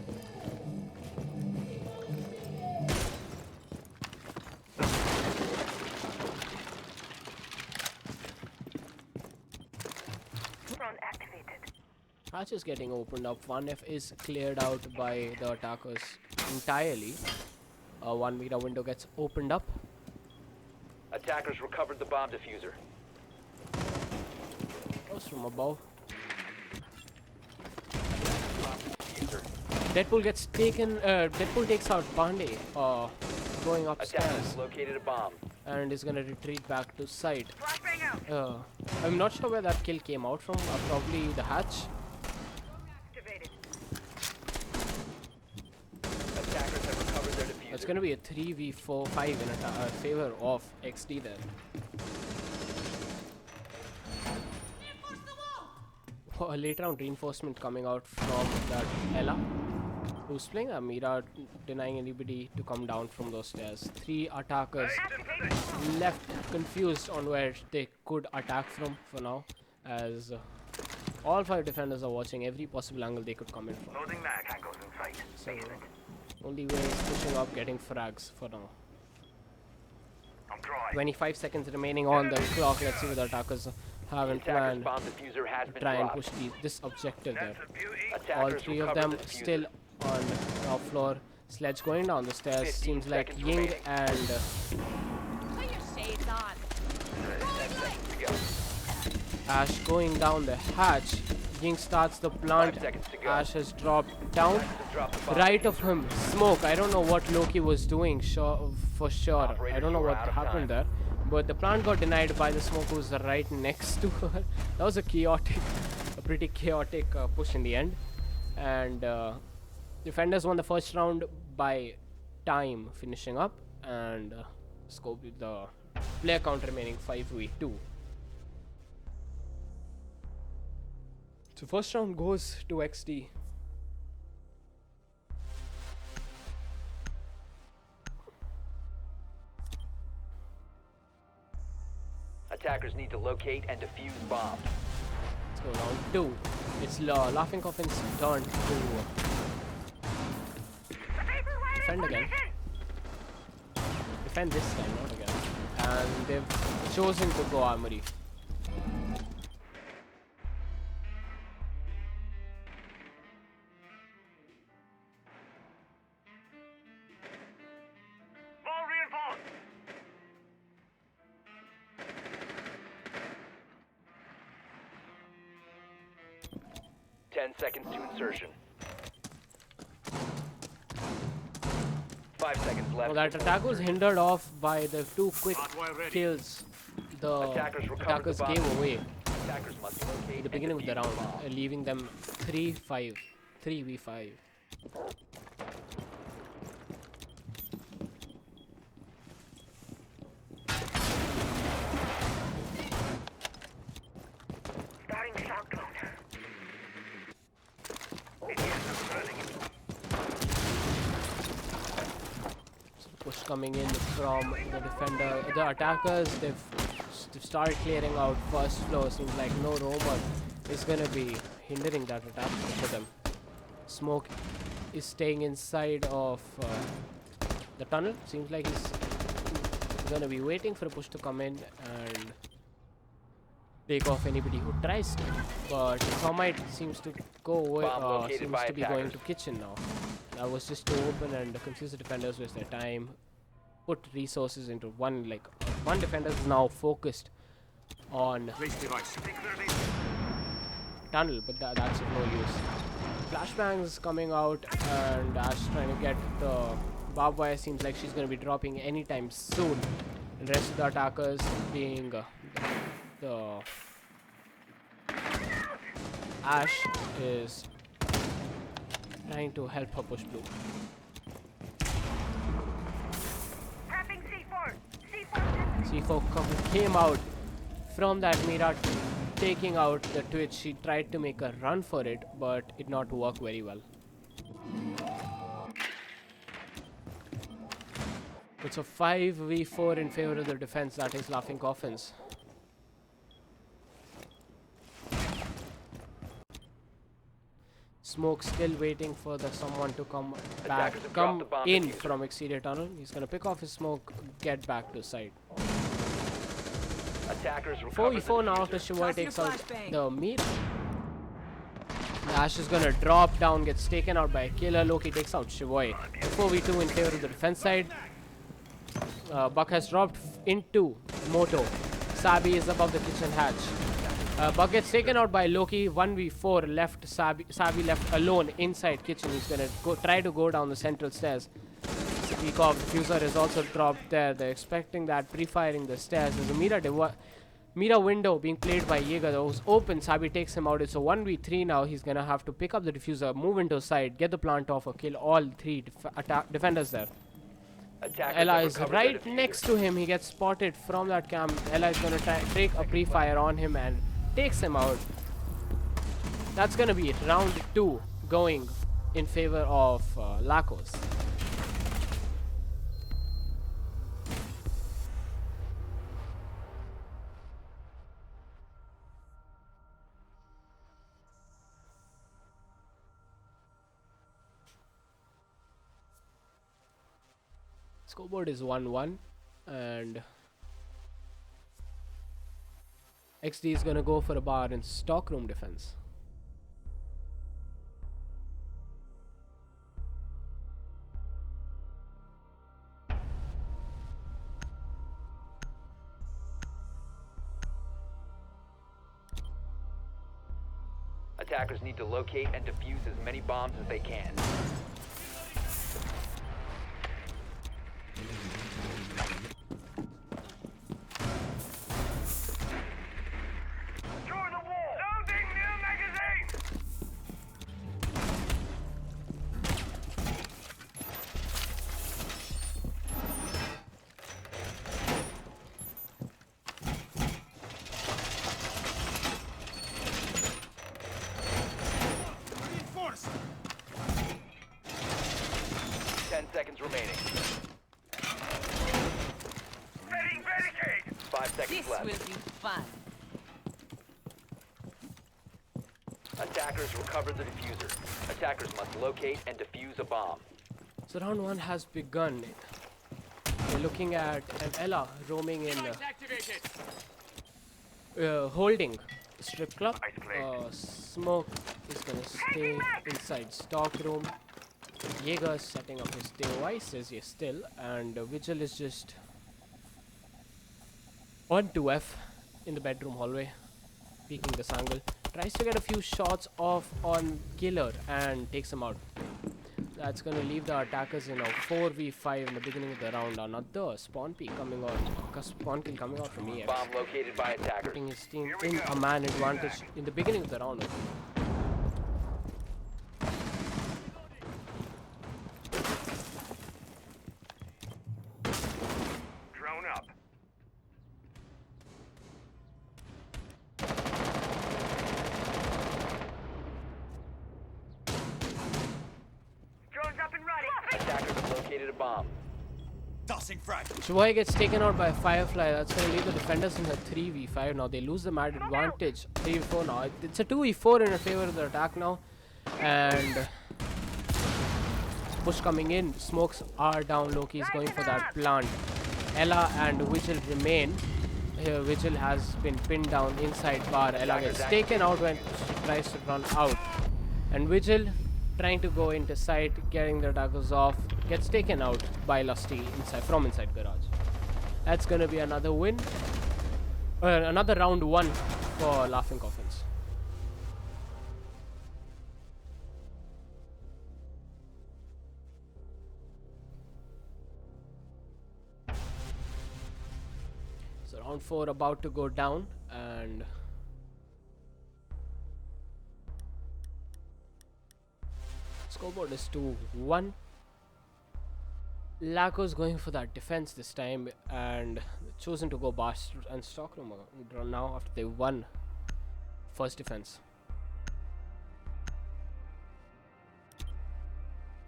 Drone activated. Hatch is getting opened up. 1F is cleared out by the attackers entirely. 1 meter window gets opened up. Attackers recovered the bomb diffuser. Goes from above. Diffuser. Deadpool gets taken. Deadpool takes out Bande, going upstairs, Attackers located a bomb. and is gonna retreat back to site. Flashbang out. I'm not sure where that kill came out from. Probably the hatch. Activated. Attackers have recovered their diffuser. It's gonna be a 3v4-5 in favor of XD there. A late round reinforcement coming out from that Ella, who's playing a Mira, denying anybody to come down from those stairs. 3 attackers left confused on where they could attack from for now, as all 5 defenders are watching every possible angle they could come in from. Loading mag. Tangos in sight. So Basement. only way is pushing up, getting frags for now. I'm dry. 25 seconds remaining on the clock. Let's see what the attackers have in Attackers plan bomb diffuser has to been try and dropped. push this objective there. That's a beauty. All Attackers 3 of recovered them the diffuser. still on the top floor. Sledge going down the stairs. 15 Seems like seconds Ying remaining. and Put your shades on. 10 seconds to go. Ash going down the hatch. Ying starts the plant. 5 seconds to go. Ash has dropped down. Attackers have dropped the bomb Right of diffuser. him, smoke. I don't know what Loki was doing for sure. I don't know you are what out of happened time. there. But the plant got denied by the smoke who's right next to her. That was a pretty chaotic push in the end. And defenders won the first round by time finishing up, and scope with the player count remaining 5v2. So first round goes to XD. Attackers need to locate and defuse bombs. Let's go round 2. It's Laughing Coffin's turn to defend again. Defend this time, not again. And they've chosen to go armory. Wall reinforced. 10 seconds to insertion. 5 seconds left. Well, that attack was hindered off by the 2 quick kills the Attackers recovered attackers the bomb. gave away Attackers must locate at the and beginning of the defuse round, bomb. leaving them 3v5. Starting shock drone. ATS is running. Push coming in from the defender, the attackers. They've started clearing out first floor. Seems like no roamer is gonna be hindering that attack for them. Smoke is staying inside of the tunnel. Seems like he's gonna be waiting for a push to come in and take off anybody who tries to. But Thermite seems to go away, Bomb located seems by to be going attackers. to kitchen now. That was just to open and confuse the defenders with their time. Put resources into one, like one defender is now focused on Place device. tunnel, but that's of no use. Flashbangs coming out, and Ash trying to get the barbed wire. Seems like she's going to be dropping anytime soon. And rest of the attackers being the Ash is trying to help her push blue. Tapping C4. C4. C4 came out from that Mira, taking out the Twitch. She tried to make a run for it, but it not work very well. It's a 5v4 in favor of the defense, that is Laughing Coffins. Smoke still waiting for the someone to come back, Attackers have come dropped the bomb in diffuser. from exterior tunnel. He's gonna pick off his smoke, get back to site. Attackers recovered the 4v4 now after diffuser. Shivoy takes out the meat. Ash is gonna drop down, gets taken out by a killer. Loki takes out Shivoy. 4v2 in favor of the defense side. Buck has dropped into Moto. Sabi is above the kitchen hatch. Buck gets taken out by Loki. 1v4 left. Sabi left alone inside kitchen. He's gonna try to go down the central stairs. Peacock diffuser is also dropped there. They're expecting that, pre-firing the stairs. There's a Mira window being played by Jaeger that was open. Sabi takes him out. It's a 1v3 now. He's gonna have to pick up the diffuser, move into side, get the plant off, or kill all 3 defenders there. Attackers Ella have is recovered right the diffuser. next to him. He gets spotted from that camp. Ella is gonna take a pre-fire on him and takes him out. That's gonna be round 2 going in favor of LaCo's. Scoreboard is 1-1, and XD is gonna go for a bar in stockroom defense. Attackers need to locate and defuse as many bombs as they can. Secure the wall. Loading new magazine. remaining. Setting barricade! 5 seconds This left. will be fun. Attackers recover the diffuser. Attackers must locate and defuse a bomb. So round 1 has begun. We're looking at an Ella roaming in, holding strip club. Smoke is gonna stay inside stock room. Jaeger setting up his devices here still, and Vigil is just on 2F in the bedroom hallway, peeking this angle. Tries to get a few shots off on Killer and takes him out. That's gonna leave the attackers in a 4v5 in the beginning of the round. Another spawn peek coming out, spawn kill coming out from EX. Bomb located by attackers. Putting his team in a man advantage in the beginning of the round. Drone up. Drone's up and running. Attackers have located a bomb. Tossing frag. JOYNNJOY gets taken out by Firefly. That's going to leave the defenders in a 3v5 now. They lose the mad advantage. 3v4 now. It's a 2v4 in favor of the attack now. And push coming in. Smokes are down. Loki is going for that plant. Ella and Vigil remain. Vigil has been pinned down inside bar. Ella gets taken out when she tries to run out. And Vigil trying to go into site, getting the attackers off, gets taken out by Lusty from inside garage. That's gonna be another win, another round 1 for Laughing Coffins. So round 4 about to go down, and scoreboard is 2-1. LaCo's going for that defense this time and chosen to go Bast and Stockroom now after they won first defense.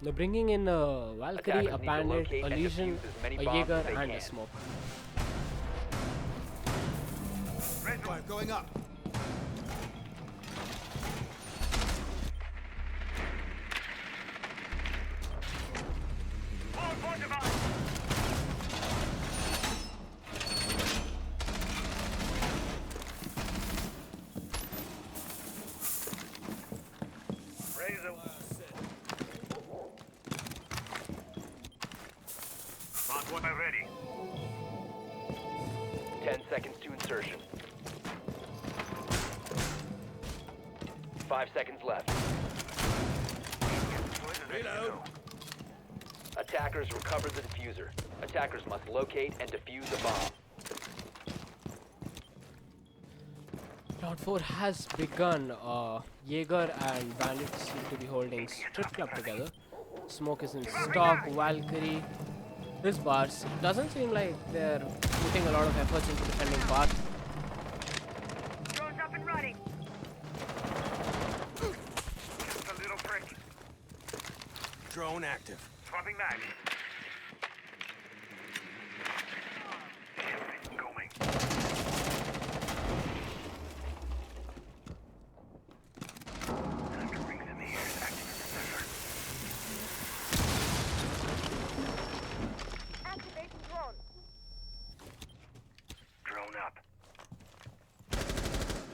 They're bringing in a Valkyrie, a Bandit, a Legion, a Jaeger, and a Smoke. Fire going up. Ready. 10 seconds to insertion. 5 seconds left. Reload. Attackers recover the diffuser. Attackers must locate and defuse a bomb. Round 4 has begun. Jaeger and Bandit seem to be holding strip club together. Smoke is in stock. Valkyrie. This bars doesn't seem like they're putting a lot of efforts into defending bar. Drone's up and running. Just a little prick. Drone active. Swapping mag. Going. Time to ring some ears. Activating the server. Drone up.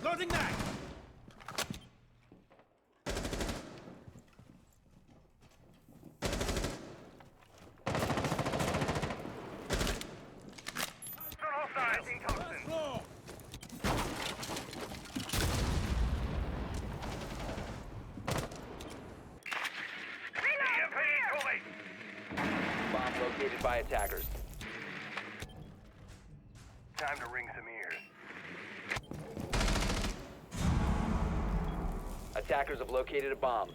Loading mag. Bomb located by attackers. Time to ring some ears. Attackers have located a bomb.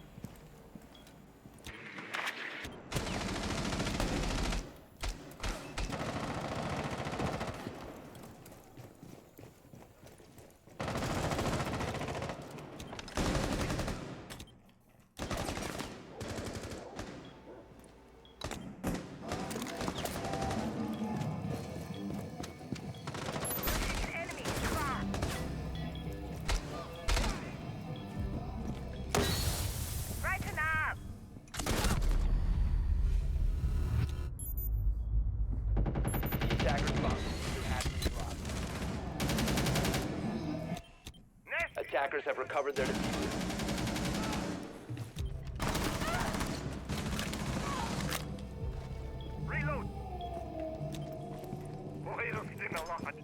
Attackers bomb diffuser has been dropped. Nest! Attackers have recovered their diffuser. Reload! Boy, it'll sting a lot.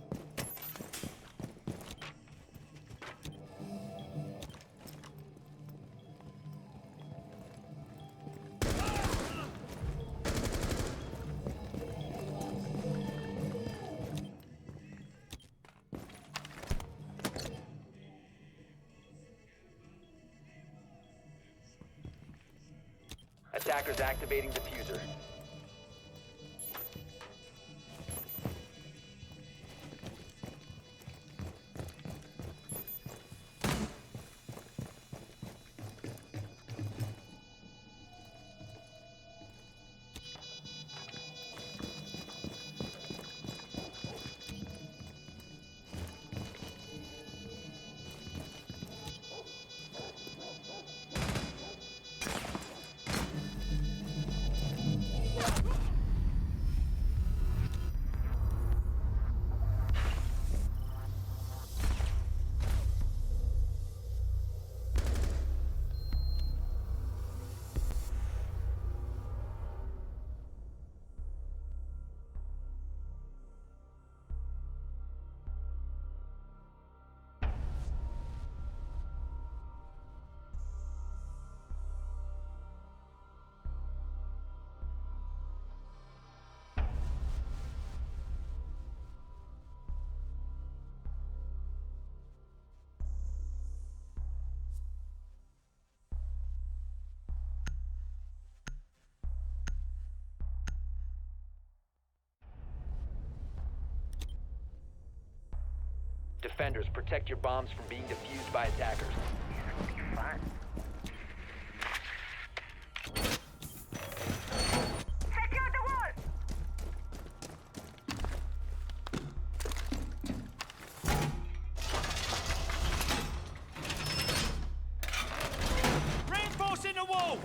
Attackers activating diffuser. Defenders, protect your bombs from being defused by attackers. Fun. Secure the wall! Reinforcing the wall!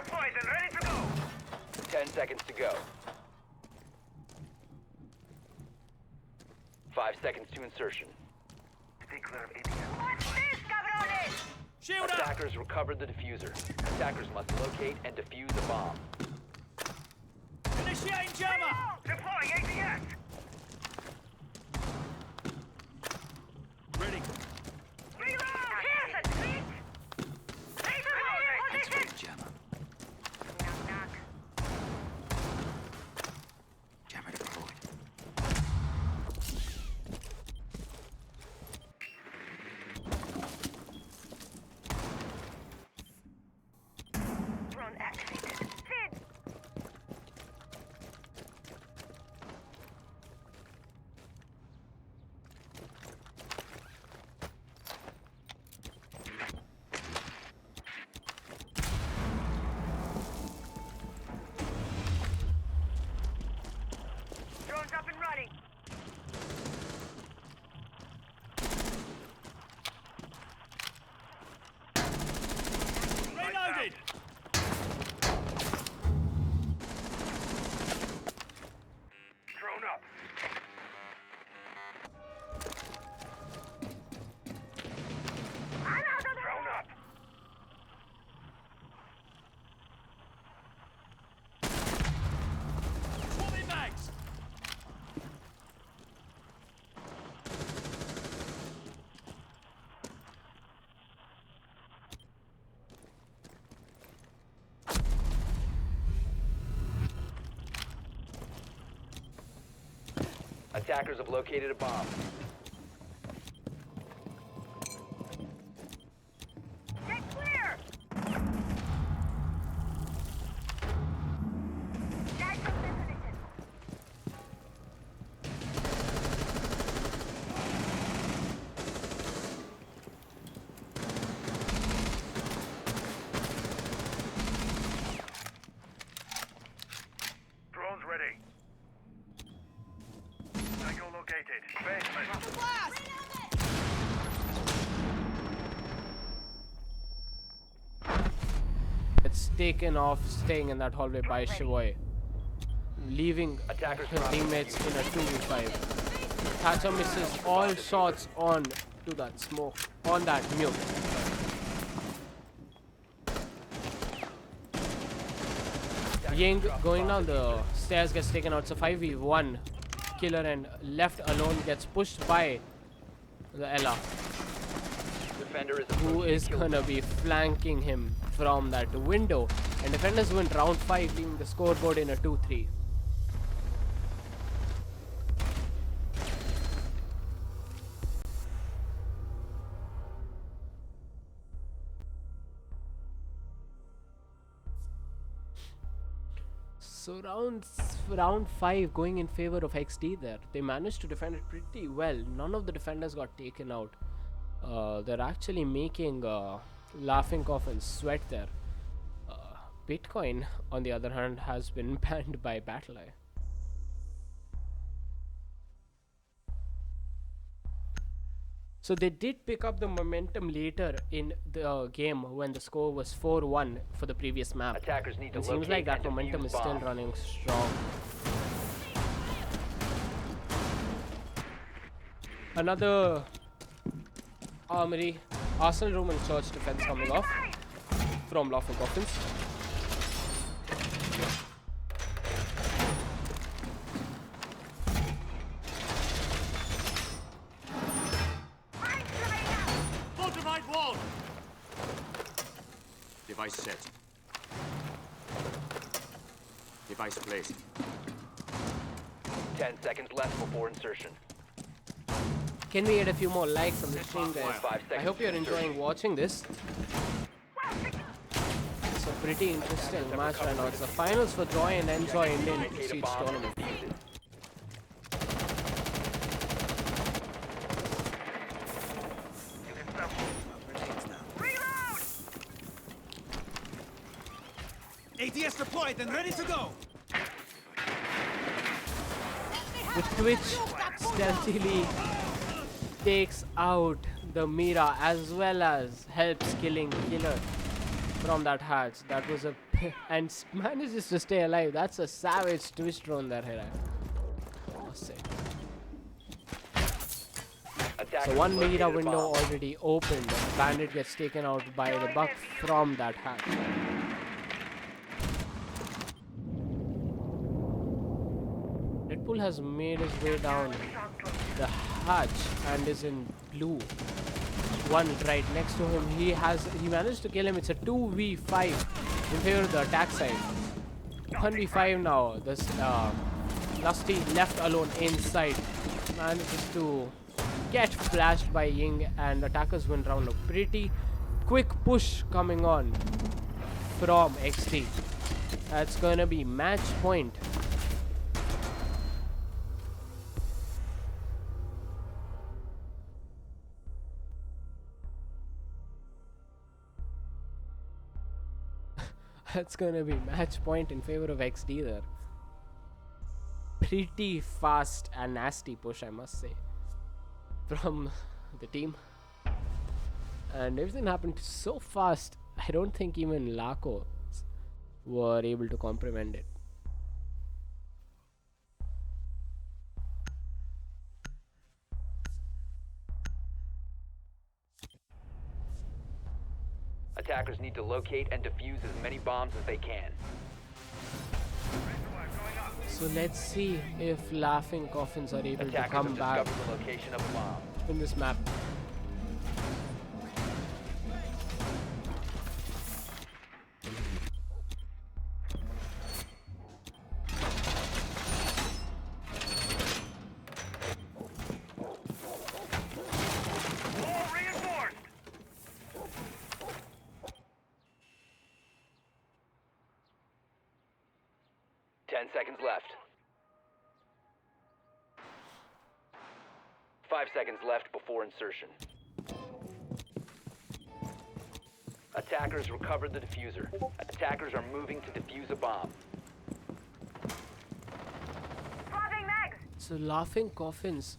Poison, ready to go! 10 seconds to go. 5 seconds to insertion. Stay clear of ATM. What's this, cabrones? Shield up! Attackers recovered the diffuser. Attackers must locate and defuse the bomb. Initiating jammer! Deploying ATS! Ready. Reload! Here's a treat! Reloading! Activating jammer. Knock, knock. Jammer deployed. Drone activated. Sid! Drone's up and running. Reloaded! Drone up. Drone up. Swapping bags! Attackers have located a bomb. Get clear! Natural definition. Drones ready. Tango located. Basement. taken off, staying in that hallway by JOYNNJOY, leaving his teammates in a 2v5. Thatcher misses all shots on to that smoke, on that mute. Ying going down the stairs gets taken out. It's a 5v1. Killer and left alone gets pushed by the Ella, Defender is who is gonna be flanking him from that window. And defenders win round 5, leaving the scoreboard in a 2-3. So round 5 going in favor of XD there. They managed to defend it pretty well. None of the defenders got taken out. They're actually making Laughing Coffin sweat there. Bitcoin, on the other hand, has been banned by BattleEye. So they did pick up the momentum later in the game when the score was 4-1 for the previous map. Attackers need to It seems like locate that and momentum defuse is still bomb. running strong. Another armory, arsenal room and church defense coming off from Laughing Coffins. Fortified wall. Device set. Device placed. 10 seconds left before insertion. Can we get a few more likes on the stream, guys? 5 I seconds hope you're to enjoying insertion. watching this. It's a pretty interesting match right now. It's the finals for Joy and Enjoy Indian Locate a Prestige bomb and Tournament. defuse it. ATS deployed and ready to go. The Twitch stealthily takes out the Mira as well as helps killing Killer from that hatch. That was a and manages to stay alive. That's a savage Twitch drone there, Hira. I must say. Attackers So one located Mira a window bomb. already opened. Bandit gets taken out by the buck from that hatch. Deadpool has made his way down the hatch and is in blue. One right next to him. He managed to kill him. It's a 2v5 in favor of the attack side. 1v5 now. This Lusty left alone inside manages to get flashed by Ying, and attackers win round. A pretty quick push coming on from XT. That's gonna be match point. That's gonna be match point in favor of XD there. Pretty fast and nasty push, I must say, from the team. And everything happened so fast, I don't think even LaCo were able to comprehend it. Attackers need to locate and defuse as many bombs as they can. So let's see if Laughing Coffins are able to Attackers come have back discovered the location of a bomb. in this map. All reinforced. 10 seconds left. 5 seconds left before insertion. Attackers recovered the diffuser. Attackers are moving to defuse a bomb. So Laughing Coffins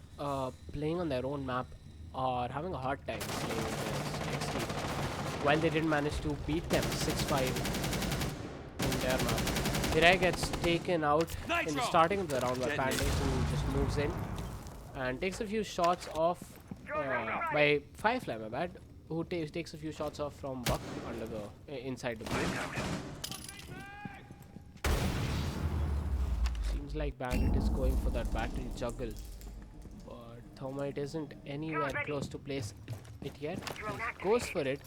playing on their own map are having a hard time playing against XT. While they did manage to beat them 6-5 there now. Mirai gets taken out in the starting of the round by Pandey, who just moves in and takes a few shots off by Firefly, my bad, who takes a few shots off from Buck under the inside the blue. Seems like Bandit is going for that battery juggle, but Thermite isn't anywhere close to place it yet. He goes for it,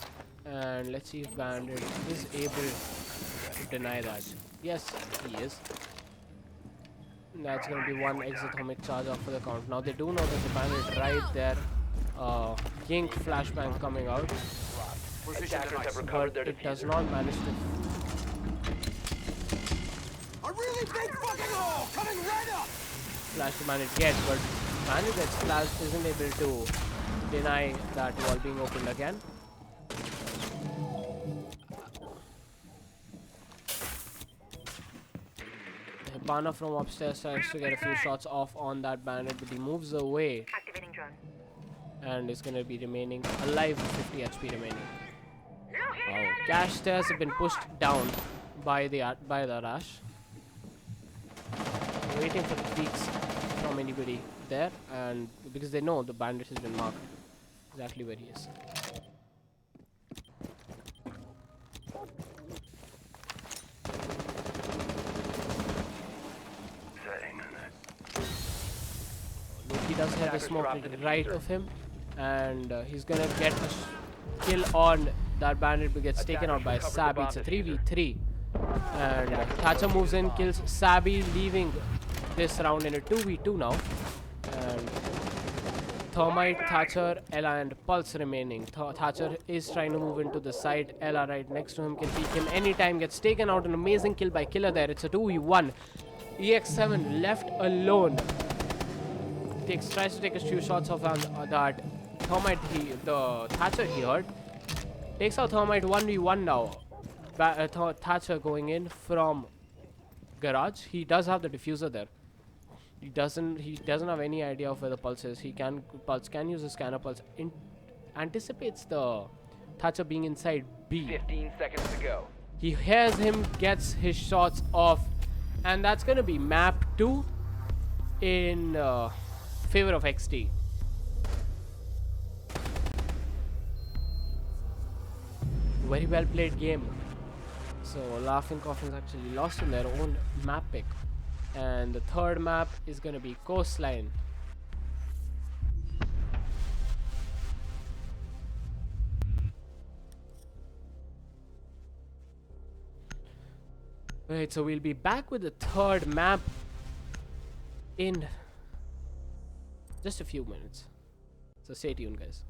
and let's see if Bandit is able to deny that. Yes, he is. That's going to be one exothermic charge off for the count. Now they do know there's a Bandit right there. Yink flashbang coming out, Attackers have recovered but their it does diffuser. not manage to. A really big fucking hole coming right up! Flash the Bandit gets, but Bandit gets flashed, isn't able to deny that wall being opened again. Hibana from upstairs tries to get a few shots off on that Bandit, but he moves away Activating drone. and is going to be remaining alive with 50 HP remaining. Wow. Cash stairs have been pushed down by the Rash. Waiting for the peaks from anybody there, and because they know the Bandit has been marked exactly where he is. Loki does have a smoke to the right of him, and he's gonna get a kill on that Bandit, but gets taken out by Sabi. It's a 3v3, and Thatcher moves in, kills Sabi, leaving this round in a 2v2 now. And Thermite, Thatcher, Ella, and Pulse remaining. Thatcher is trying to move into the side. Ella right next to him can peek him anytime. Gets taken out. An amazing kill by Killer there. It's a 2v1. EX7 left alone. Tries to take a few shots off on that Thermite. The Thatcher he heard. Takes out Thermite 1v1 now. Thatcher going in from garage. He does have the diffuser there. He doesn't have any idea of where the Pulse is. Pulse can use a scanner. Pulse anticipates the Thatcher being inside B. 15 seconds to go. He hears him, gets his shots off, and that's gonna be map 2 in favor of XT. Very well played game. So Laughing Coffins actually lost in their own map pick. And the third map is going to be Coastline. Right, so we'll be back with the third map in just a few minutes. So stay tuned, guys.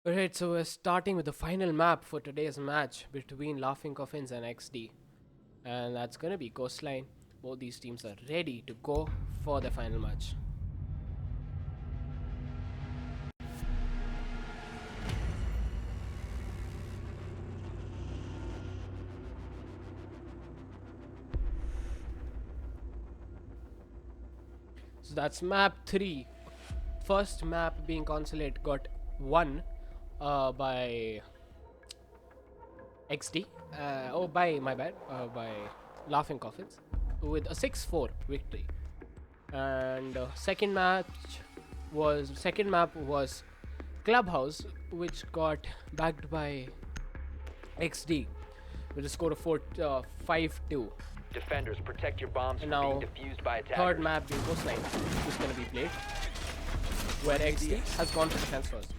Alright, so we're starting with the final map for today's match between Laughing Coffins and XD. And that's gonna be Coastline. Both these teams are ready to go for the final match. So that's map 3. First map being Consulate got won by XD. By my bad, by Laughing Coffins with a 6-4 victory. And second map was Clubhouse, which got backed by XD with a score of 5-2. Defenders, protect your bombs And from now, being defused by attackers. third map being Coastline is going to be played, where XD has gone for defense first.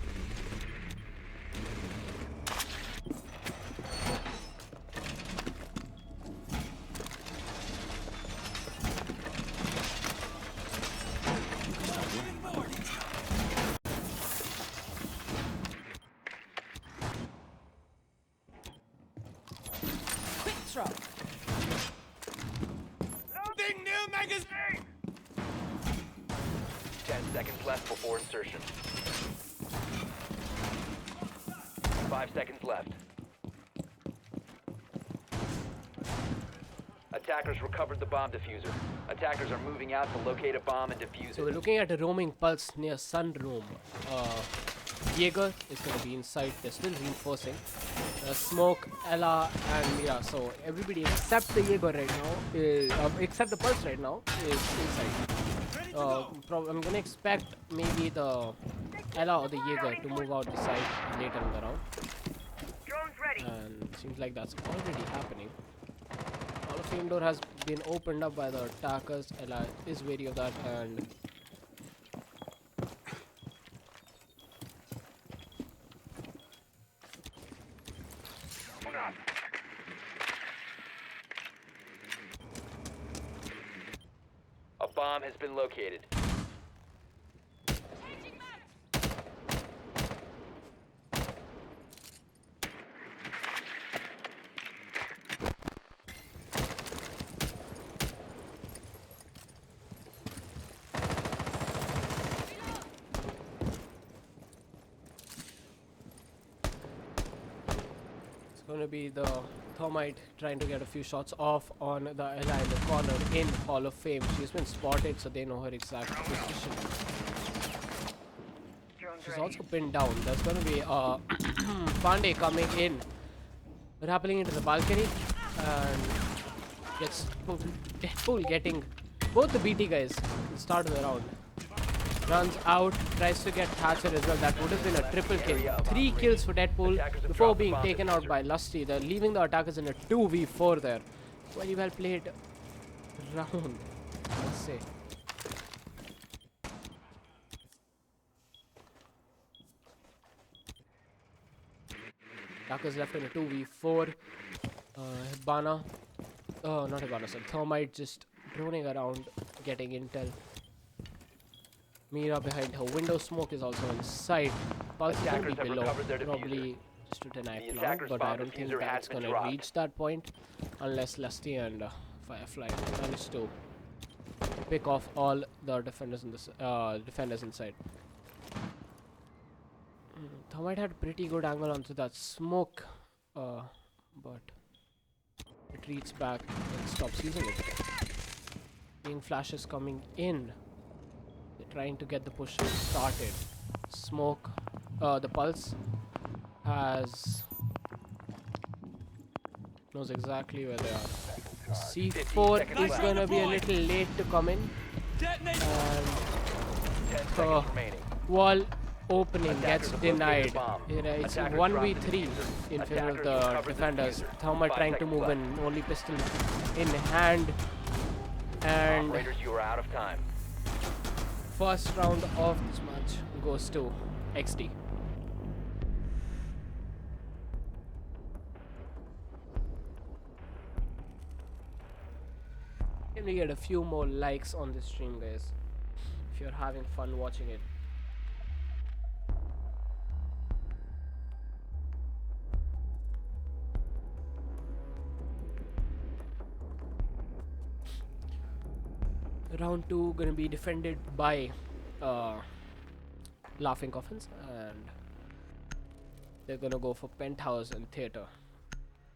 Quick throw. Loading new magazine. 10 seconds left before insertion. 5 seconds left. Attackers recovered the bomb diffuser. Attackers are moving out to locate a bomb and defuse So it. we're looking at a roaming pulse near Sunroom. Jaeger is going to be inside. They're still reinforcing. Smoke, Ella, and Mira. So everybody except the Jaeger right now, except the pulse right now, is inside. I'm going to expect maybe the Ella or the Jaeger to move out the side later in the round. Drone's ready. And seems like that's already happening. All of indoor has been opened up by the attackers. Ella is wary of that, and A bomb has been located. it's going to be the Thermite trying to get a few shots off on the Ella in the corner in Hall of Fame. She's been spotted, so they know her exact position. Drone's She's ready. also pinned down. There's going to be Pandey coming in, rappelling into the balcony, and gets Deadpool getting both the BT guys at the start of the round. Runs out, tries to get Thatcher as well. That would have been a triple kill. 3 kills for Deadpool before being taken out by Lusty. They're leaving the attackers in a 2v4 there. Very well played round, let's say. Attackers left in a 2v4. Hibana, not Hibana, sorry. Thermite just droning around, getting intel. Mira behind her window. Smoke is also inside. Pulse is going to Attackers be have below. recovered their Probably just to deny The plan, attacker's but I bomb don't think diffuser that's has been going to dropped. reach that point unless Lusty and Firefly manage to pick off all the defenders in this defenders inside. Thermite had pretty good angle onto that smoke, but retreats back and stops using it. Being flashes coming in. They're trying to get the push started. Smoke, the pulse knows exactly where they are. C4 is gonna be a little late to come in, Detonate. and 10 seconds remaining. wall opening gets Attackers have denied. located the bomb. It's Attackers 1v3 dropped the in diffuser. favor of Attackers the recovered the defenders. diffuser. Thermite 5 trying to seconds move left. in, only pistol in hand. And Operators, you are out of time. first round of this match goes to XD. Can we get a few more likes on this stream, guys? If you're having fun watching it. Round 2 gonna be defended by Laughing Coffins, and they're gonna go for Penthouse and Theater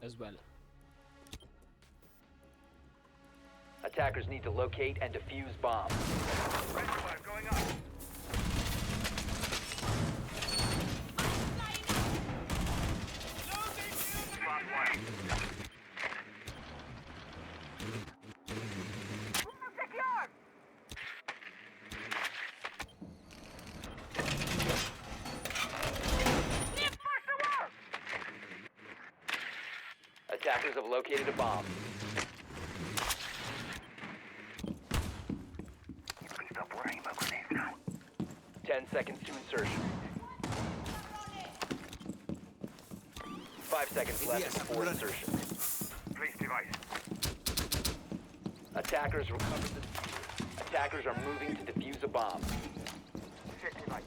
as well. Attackers need to locate and defuse bombs. Red flag going up. Spot one. Secure! Reinforce the wall! Attackers have located a bomb. You can stop worrying about grenades now. 10 seconds to insertion. 5 seconds left before insertion. Place device. Attackers recovered the diffuser. Attackers are moving to defuse a bomb. Set device.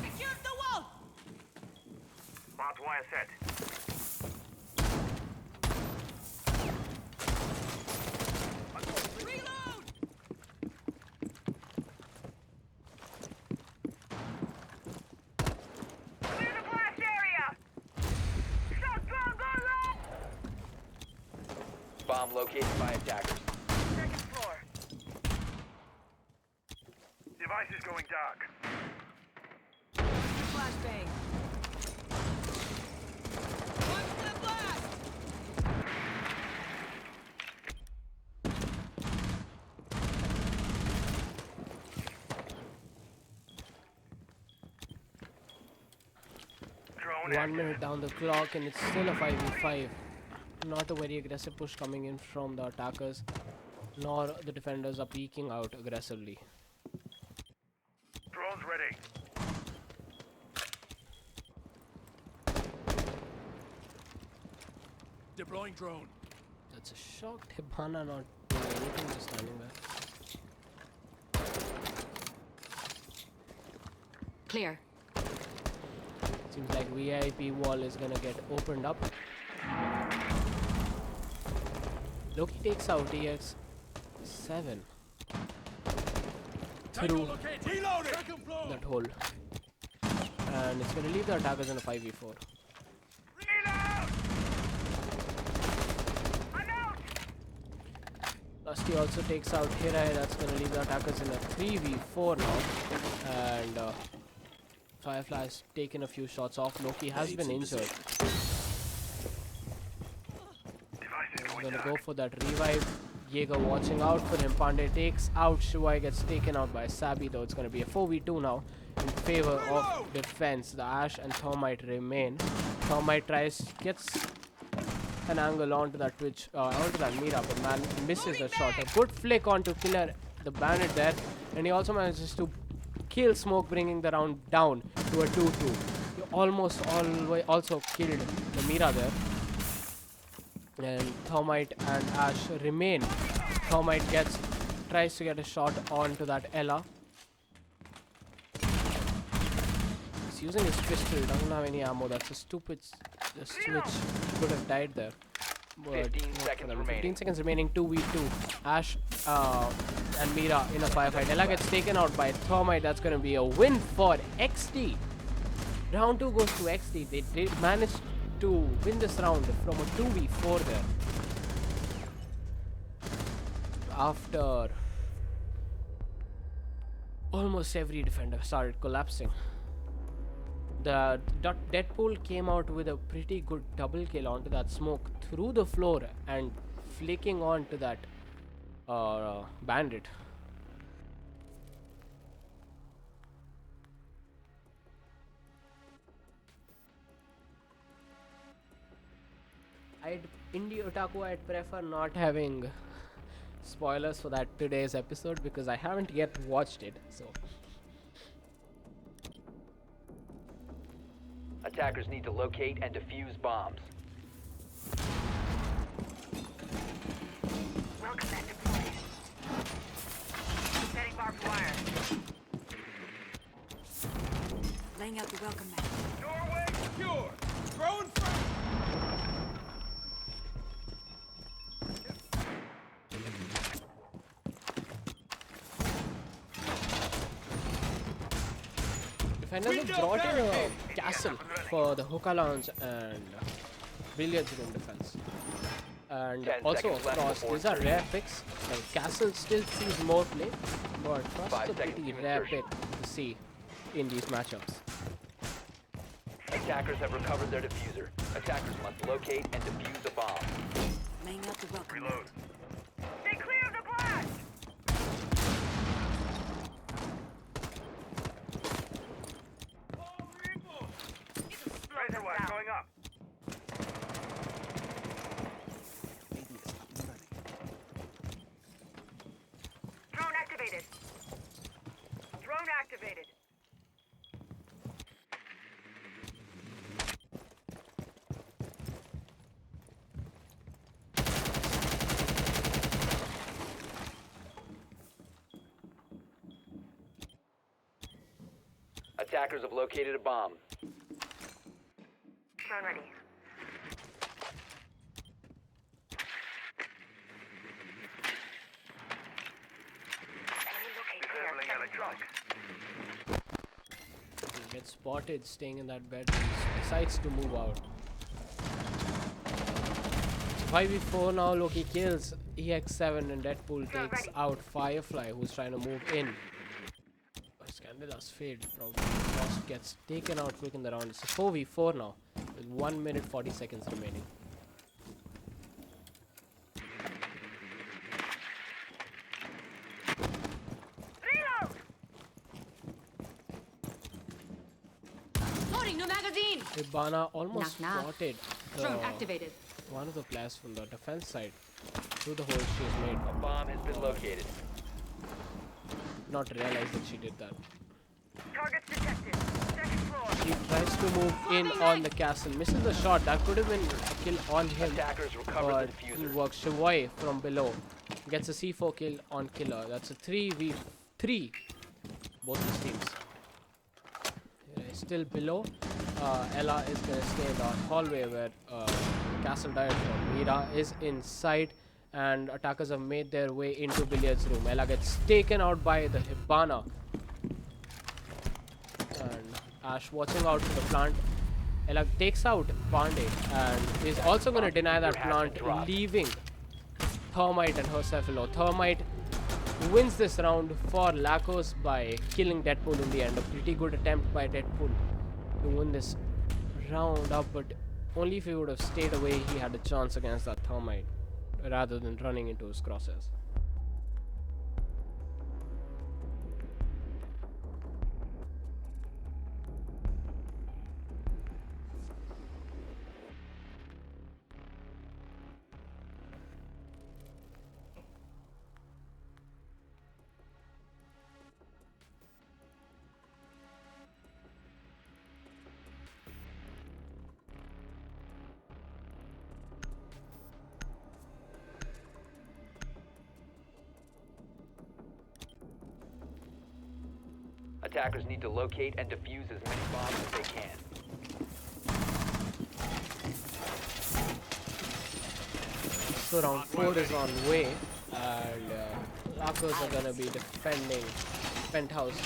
Secure the wall! Barbed wire set. Reload! Clear the blast area! Shotgun, go low! Bomb located by attackers. Second floor. Device is going dark. Flashbang. Watch the blast! Drone 1 active. minute down the clock, and it's still a 5v5. Not a very aggressive push coming in from the attackers, nor the defenders are peeking out aggressively. Drone's ready. Deploying drone. That's a shocked Hibana not doing anything, just standing there. Clear. Seems like VIP wall is gonna get opened up. Loki takes out EX7 through Reloading. Second floor. that hole, and it's gonna leave the attackers in a 5v4. Reload! I'm out! Lusty also takes out Hirai. That's gonna leave the attackers in a 3v4 now, and Firefly's taken a few shots off. Loki has been injured. Device is going Gonna dark. go for that revive. Jaeger watching out for him. Pandey takes out Shivai, gets taken out by Sabi, though it's gonna be a 4v2 now in favor of defense. The Ash and Thermite remain. Thermite gets an angle onto that onto that Mira, but man misses the shot. A good flick onto Killer, the bandit there, and he also manages to kill Smoke, bringing the round down to a 2-2. He almost also killed the Mira there. And Thermite and Ash remain. Thermite tries to get a shot onto that Ella. He's using his pistol, doesn't have any ammo. That's a stupid switch. Could have died there. But 15 not for seconds them. remaining. 15 seconds remaining, 2v2. Ash and Mira in a firefight. Ella gets taken out by Thermite. That's going to be a win for XD. Round 2 goes to XD. They did manage to win this round from a 2v4 there. After almost every defender started collapsing. The Deadpool came out with a pretty good double kill onto that Smoke through the floor and flicking onto that bandit. Indie Otaku, I'd prefer not having spoilers for that today's episode because I haven't yet watched it. So Attackers need to locate and defuse bombs. Welcome back deployed. Setting barbed wire. Laying out the welcome mat. Doorway secure. Throwing fire. And then they brought in a castle for the hookah lounge and billiards room defense. And 10 also, seconds of left course, before these are insertion. rare picks. Like Castle still sees more play, but Frost 5 is a seconds pretty to rare insertion. pick to see in these matchups. Attackers have recovered their diffuser. Attackers must locate and defuse a bomb. Laying out the welcome Reload. mat. Stay clear of the blast! Razor wire going up. Drone activated. Drone activated. Attackers have located a bomb. Drone ready. Disabling electronics. He gets spotted staying in that bed. He decides to move out. 5v4 now. Loki kills EX7 and Deadpool takes out Firefly, who's trying to move in. Scandala's fade. Probably Frost gets taken out quick in the round. It's a 4v4 now with 1 minute 40 seconds remaining. Reload! Loading new magazine. Ibana almost Knock, knock. spotted Drone activated. one of the players from the defense side through the hole she's made. A bomb has been located. Not realize that she did that. Targets detected. Second floor. He tries to move in on the castle. Misses the shot. That could have been a kill on him. Attackers recovered But the he diffuser. works Shavoy from below. Gets a C4 kill on Killer. That's a 3v3. Both his teams. Still below. Ella is going to stay in the hallway where Castle died from. Mira is inside. And attackers have made their way into billiards room. Ella gets taken out by the Hibana. And Ash watching out for the plant. Ella takes out Pandey and is also going to deny that plant, leaving Thermite and herself alone. Thermite wins this round for LaCo's by killing Deadpool in the end. A pretty good attempt by Deadpool to win this round up, but only if he would have stayed away he had a chance against that Thermite rather than running into his crosses. Attackers need to locate and defuse as many bombs as they can. So round 4 is on way, and LaCo's are gonna be defending Penthouse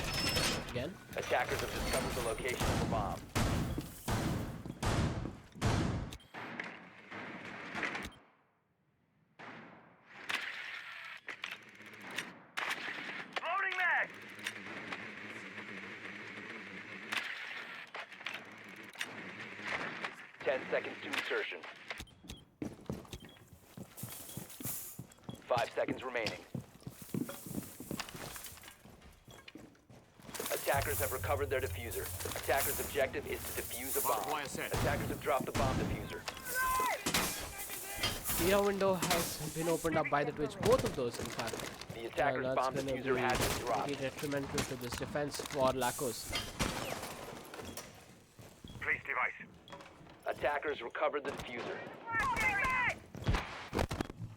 again. Attackers have discovered the location of the bomb. Loading mag! 10 seconds to insertion. 5 seconds remaining. Attackers have recovered their diffuser. Attackers' objective is to defuse a Barbed bomb. wire set. Attackers have dropped the bomb diffuser. Mira window has been opened up by the Twitch, both of those in fact. The attacker's And bomb that's gonna diffuser has been be dropped. pretty detrimental to this defense for LaCo's. Place device. Attackers recovered the diffuser.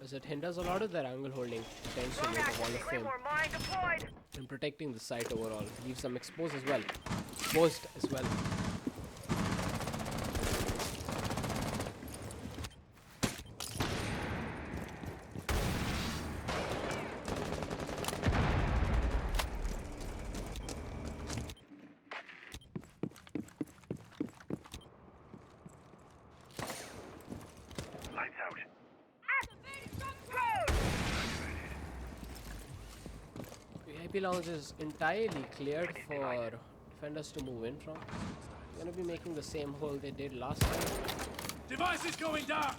As it hinders a lot of their angle holding potentially in the wall of fame Claymore mine deployed. and protecting the site overall. Leaves them exposed as well. Exposed as well. VIP lounge is entirely cleared for defenders to move in from. They're gonna be making the same hole they did last time. Device is going dark!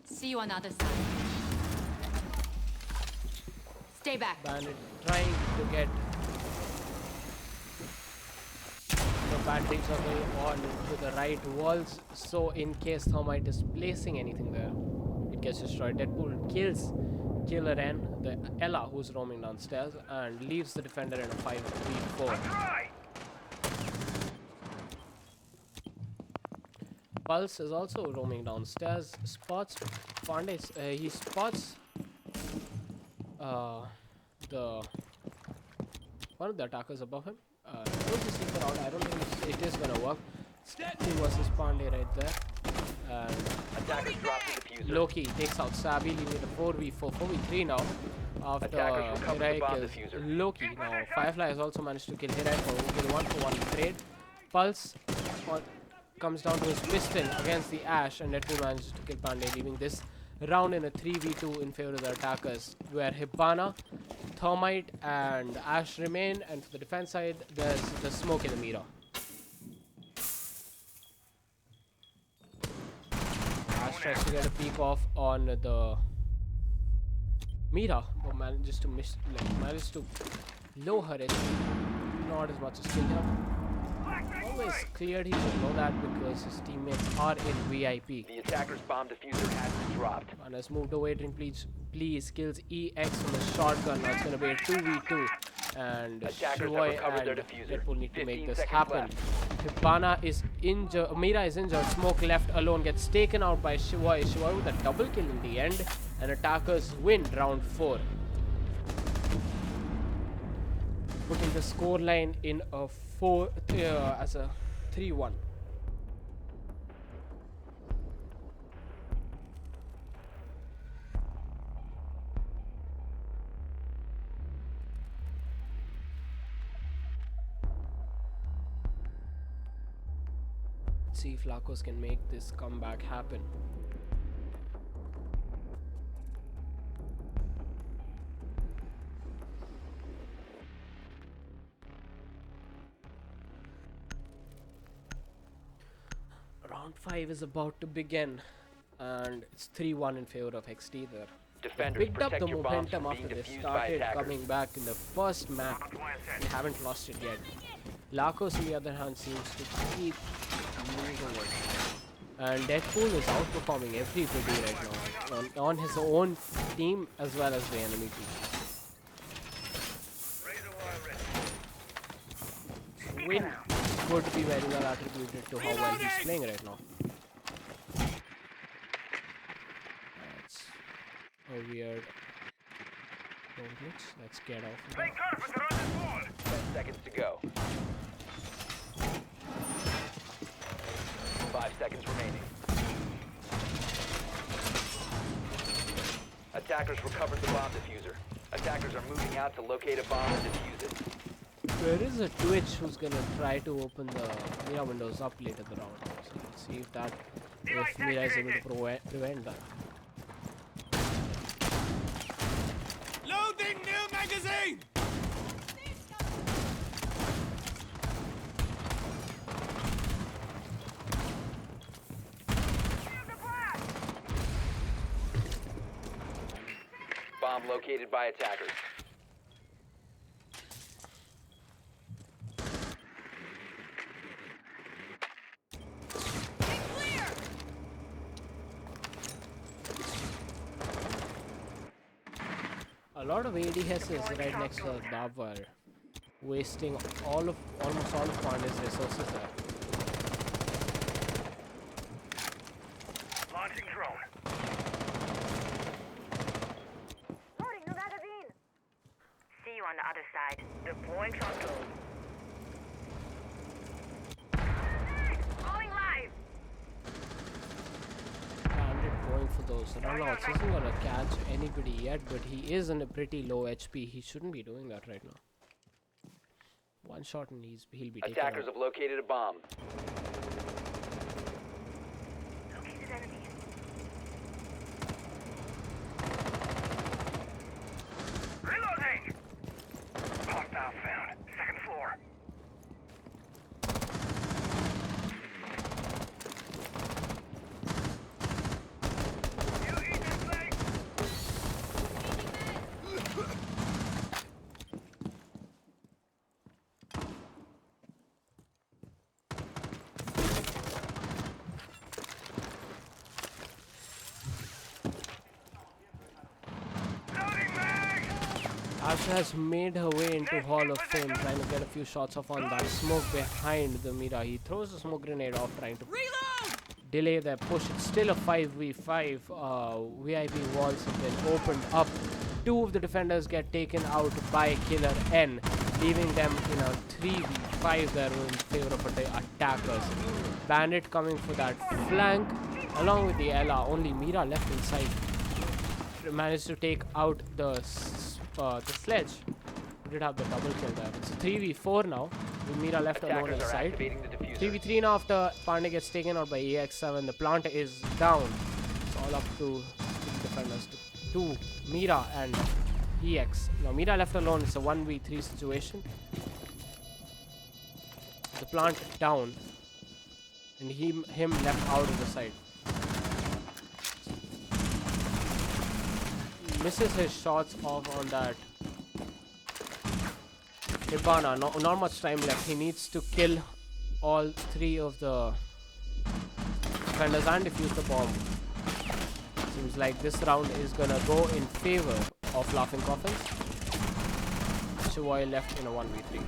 See you on the other side. Stay back. Bandit trying to get the bandage on to the right walls, so in case Thermite is placing anything there, it gets destroyed. Deadpool kills Killer N, the Ella who's roaming downstairs, and leaves the defender in a 5-3-4. Try! Pulse is also roaming downstairs, spots Pandey, he spots the one of the attackers above him. Throws the sneaker out. I don't think it is gonna work. He versus Pandey right there. And Attackers drop the diffuser. Loki takes out Sabi, leaving it a 4v4, 4v3 now. After Attackers recover the Hirai bomb kills diffuser. Loki. Now Firefly has also managed to kill Hirai for kill 1-for-1 trade. Pulse comes down to his pistol against the Ash, and Deadpool manages to kill Pandey, leaving this round in a 3v2 in favor of the attackers, where Hibana, Thermite and Ash remain, and for the defense side there's the smoke in the mirror. Ash tries to get a peek off on the mirror, but manages to manages to lower it, not as much as kill him. Always cleared, he should know that because his teammates are in VIP. The attacker's bomb diffuser has been dropped. And has moved away, please kills EX on the shotgun. Now it's gonna be a 2v2. And Attackers have Shoy recovered their and diffuser. Deadpool need to make 15 this seconds happen. left. Hibana is injured, Mira is injured, Smoke left alone, gets taken out by Shoy. Shoy with a double kill in the end, and attackers win round 4. Putting the score line in a 4 as a 3-1. Let's see if LaCos can make this comeback happen. Round 5 is about to begin, and it's 3-1 in favor of XT there. Defenders, Picked up protect the your bombs momentum from after being they defused by started attackers. coming back in the first map. They haven't lost it yet. LaCos, on the other hand, seems to keep moving it. And Deadpool is outperforming everybody right now on his own team as well as the enemy team. Win would be very well attributed to how well he's playing right now. That's a weird glitch. Let's get off of that. 10 seconds to go. 5 seconds remaining. Attackers recovered the bomb diffuser. Attackers are moving out to locate a bomb and defuse it. There is a Twitch who's gonna try to open the Mira windows up later in the round. So let's see if Mira is able to prevent that. Loading new magazine! Bomb located by attackers. A lot of ADS is right next to the barbed wire, wasting almost all of Pandey's resources there. Launching drone. Loading new magazine. See you on the other side. Deploying shotgun. Calling live. Bandit going for those runouts. Isn't gonna catch anybody yet, but he is in a pretty low HP. He shouldn't be doing that right now. One shot and he'll be taken Attackers out. have located a bomb. Located enemies. Reloading. Asha has made her way into Hall of Fame, trying to get a few shots off on that smoke behind the Mira. He throws a smoke grenade off, trying to delay their push. It's still a 5v5. VIP walls have been opened up. Two of the defenders get taken out by Killer N, leaving them in a 3v5 there in favor of the attackers. Bandit coming for that flank, along with the Ella. Only Mira left inside. Managed to take out the sledge. We did have the double kill there. It's a 3v4 now, with Mira left alone Attackers are inside. activating the diffuser. 3v3 now after Pandey gets taken out by EX7. The plant is down. It's all up to the defenders. To Mira and EX. Now Mira left alone. It's a 1v3 situation. The plant down. And him left out of the side. Misses his shots off on that Hibana. Not much time left. He needs to kill all three of the defenders and defuse the bomb. Seems like this round is gonna go in favor of Laughing Coffins. JOYNNJOY left in a 1v3.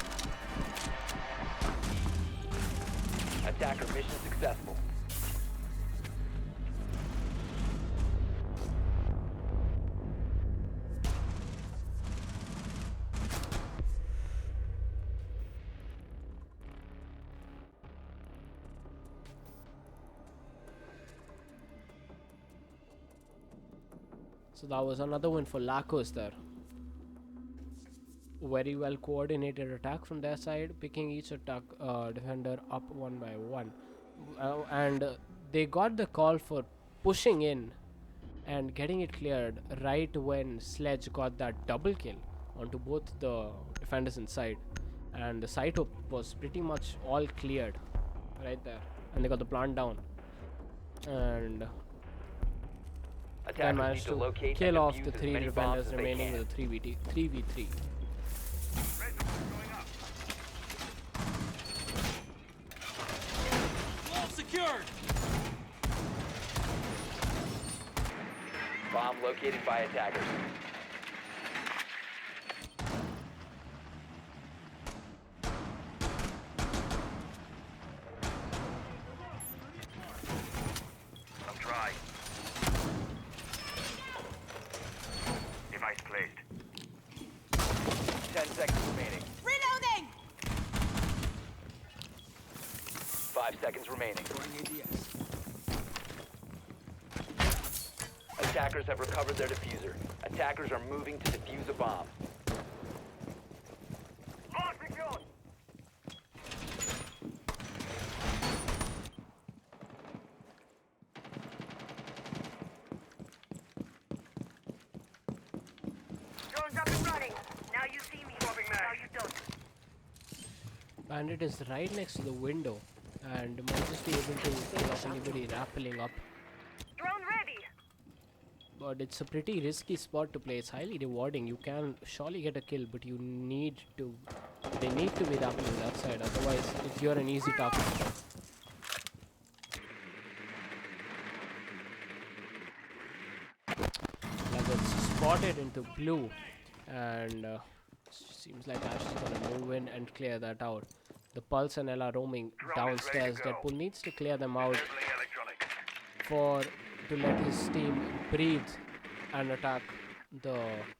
Attacker mission successful. So that was another win for LaCo's there. Very well coordinated attack from their side, picking each attack defender up one by one. And they got the call for pushing in and getting it cleared right when Sledge got that double kill onto both the defenders inside. And the site was pretty much all cleared right there. And they got the plant down. And then managed to kill off the three defenders remaining with a 3v3. Wall secured. Bomb located by attackers. I'll try. Device placed. 10 seconds remaining. Reloading! 5 seconds remaining. Attackers have recovered their diffuser. Attackers are moving to defuse a bomb. All secured. Drone's up and running. Now you see me. Swapping mag. Now you don't. Bandit is right next to the window and might just be able to kill off anybody rappelling up. Drone ready. But it's a pretty risky spot to play. It's highly rewarding. You can surely get a kill, but they need to be rappelling that side. Otherwise, you're an easy target. Like it's spotted into blue, and seems like Ash is gonna move in and clear that out. The Pulse and Ella roaming downstairs. Deadpool needs to clear them out Enabling electronic. to let his team breathe and attack the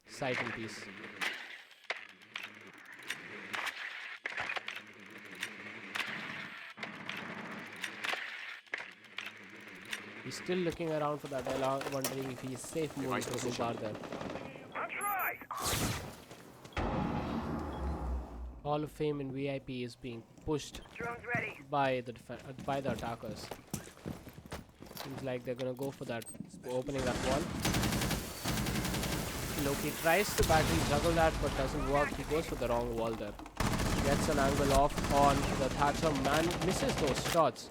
site in peace. He's still looking around for that Ella, wondering if he's safe moving to the bar there. I'll try. Hall of Fame in VIP is being pushed Drone's ready. by the attackers. Seems like they're gonna go for that, opening that wall. Loki tries to battery juggle that, but doesn't work. He goes for the wrong wall there. Gets an angle off on the Thatcher. Man misses those shots.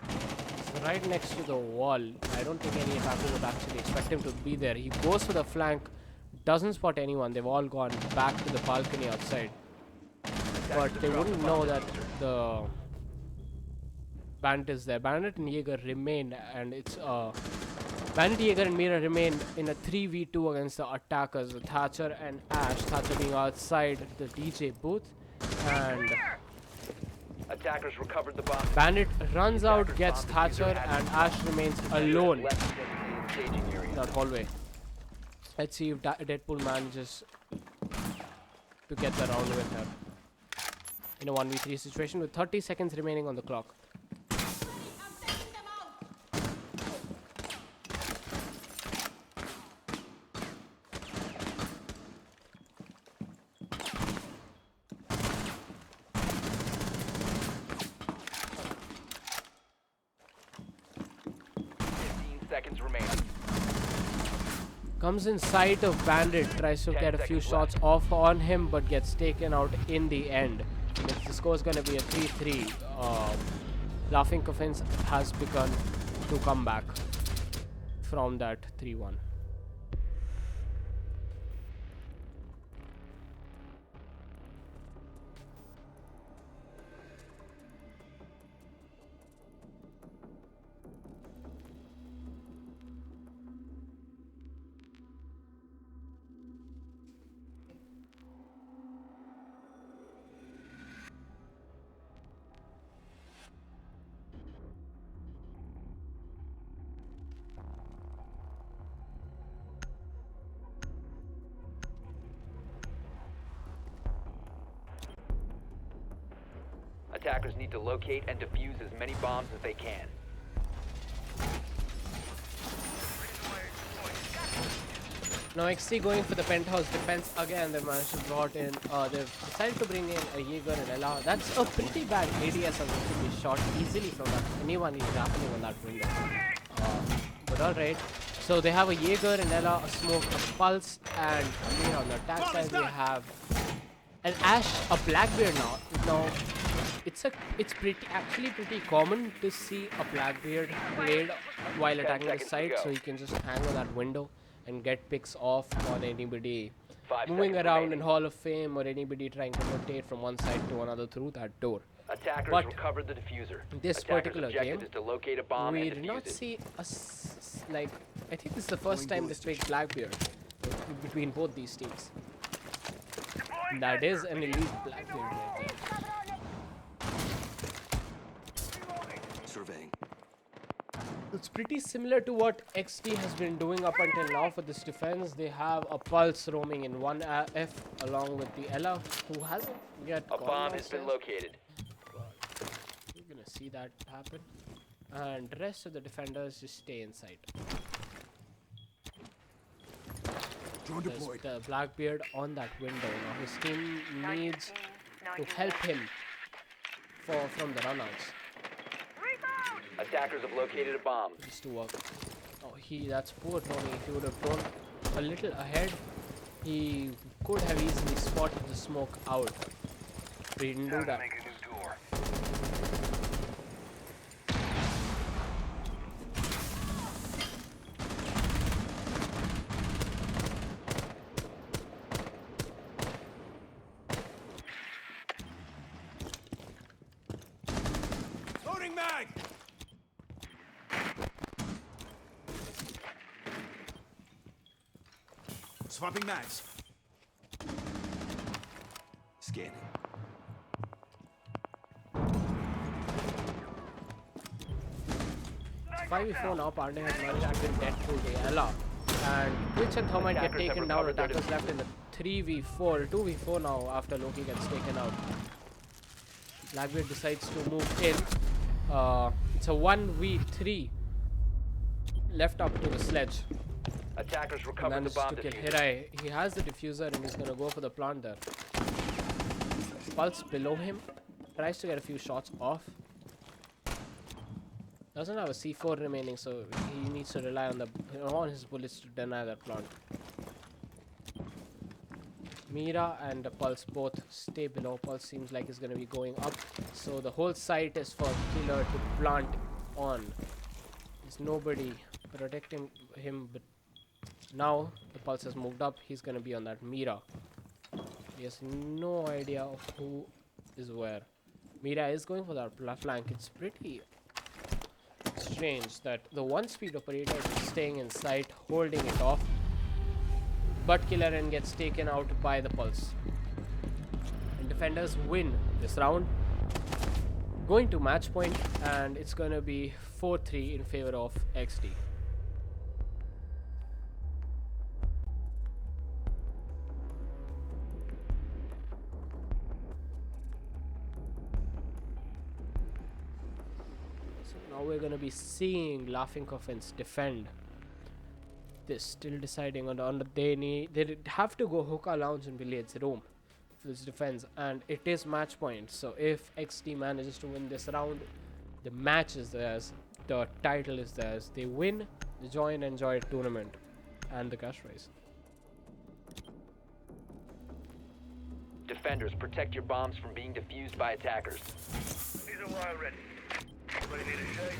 It's right next to the wall. I don't think any attacker would actually expect him to be there. He goes for the flank, doesn't spot anyone. They've all gone back to the balcony outside. But they wouldn't know that the Bandit is there. Bandit and Jaeger remain, and it's a Bandit, Jaeger, and Mira remain in a 3v2 against the attackers, with Thatcher and Ash. Thatcher being outside the DJ booth, and Attackers recovered the bomb. Bandit runs The out, attackers' gets bomb diffuser Thatcher, has and been Ash found. remains Diffuser has alone left the designated staging area. in that hallway. Let's see if Deadpool manages to get the round with her in a 1v3 situation with 30 seconds remaining on the clock. 15 seconds remaining. Comes in sight of Bandit, tries to 10 get a few seconds shots left. off on him, but gets taken out in the end. And if the score is going to be a 3-3, Laughing Coffins has begun to come back from that 3-1. Attackers need to locate and defuse as many bombs as they can. Now XT going for the penthouse defense again. They managed to brought in. They've decided to bring in a Jaeger and Ella. That's a pretty bad ADS and to be shot easily from that. Anyone is happening on that window. But alright. So they have a Jaeger and Ella, a smoke, a pulse, and Amir on the attack side. They have an Ash, a Blackbeard now. Now it's actually pretty common to see a Blackbeard played while attacking the 10 seconds to side, go. so you can just hang on that window and get picks off on anybody 5 moving seconds around remaining. in Hall of Fame or anybody trying to rotate from one side to another through that door. Attackers But recovered the diffuser. this Attackers' particular objective game, is to locate a bomb we and did defuse not it. see like I think this is the first time they played Blackbeard between both these teams. That is an elite Blackbeard right there. Surveying. It's pretty similar to what XT has been doing up until now for this defense. They have a Pulse roaming in 1F along with the Ella, who hasn't yet A gone bomb has been downstairs. located. You're gonna see that happen. And the rest of the defenders just stay inside. Drone There's deployed. the Blackbeard on that window. Now his team needs to help him from the runouts. Attackers have located a bomb. Just to work. Oh, that's poor Tony. If he would have thrown a little ahead, he could have easily spotted the smoke out. But he didn't do that. Make a new door. Loading mag! Swapping mags. Scanning. It's 5v4 now. Pandey has managed to get Deadpool the Ella. And Twitch and Thermite get Attackers have taken down. recovered their Attackers left in the 3v4. 2v4 now after Loki gets taken out. Blackbeard decides to move in. It's a 1v3 left up to the sledge. Attackers recovered the Manages bomb to kill diffuser. Hirai. He has the diffuser and he's gonna go for the plant there. Pulse below him. Tries to get a few shots off. Doesn't have a C4 remaining, so he needs to rely on his bullets to deny that plant. Mira and Pulse both stay below. Pulse seems like he's gonna be going up, so the whole site is for Killer to plant on. There's nobody protecting him, but now the Pulse has moved up. He's gonna be on that Mira. He has no idea of who is where. Mira is going for that flank. It's pretty strange that the 1-speed operator is staying in sight, holding it off, but Killer N gets taken out by the pulse. And defenders win this round, going to match point, and it's gonna be 4-3 in favor of XD. Now we're gonna be seeing Laughing Coffins defend this, still deciding on they have to go Hookah Lounge and Billiards Room for this defense, and it is match point. So if XD manages to win this round, the match is theirs, the title is theirs. They win the Join and Enjoy tournament and the cash prize. Defenders, protect your bombs from being defused by attackers. These are wire ready. Anybody need a shave?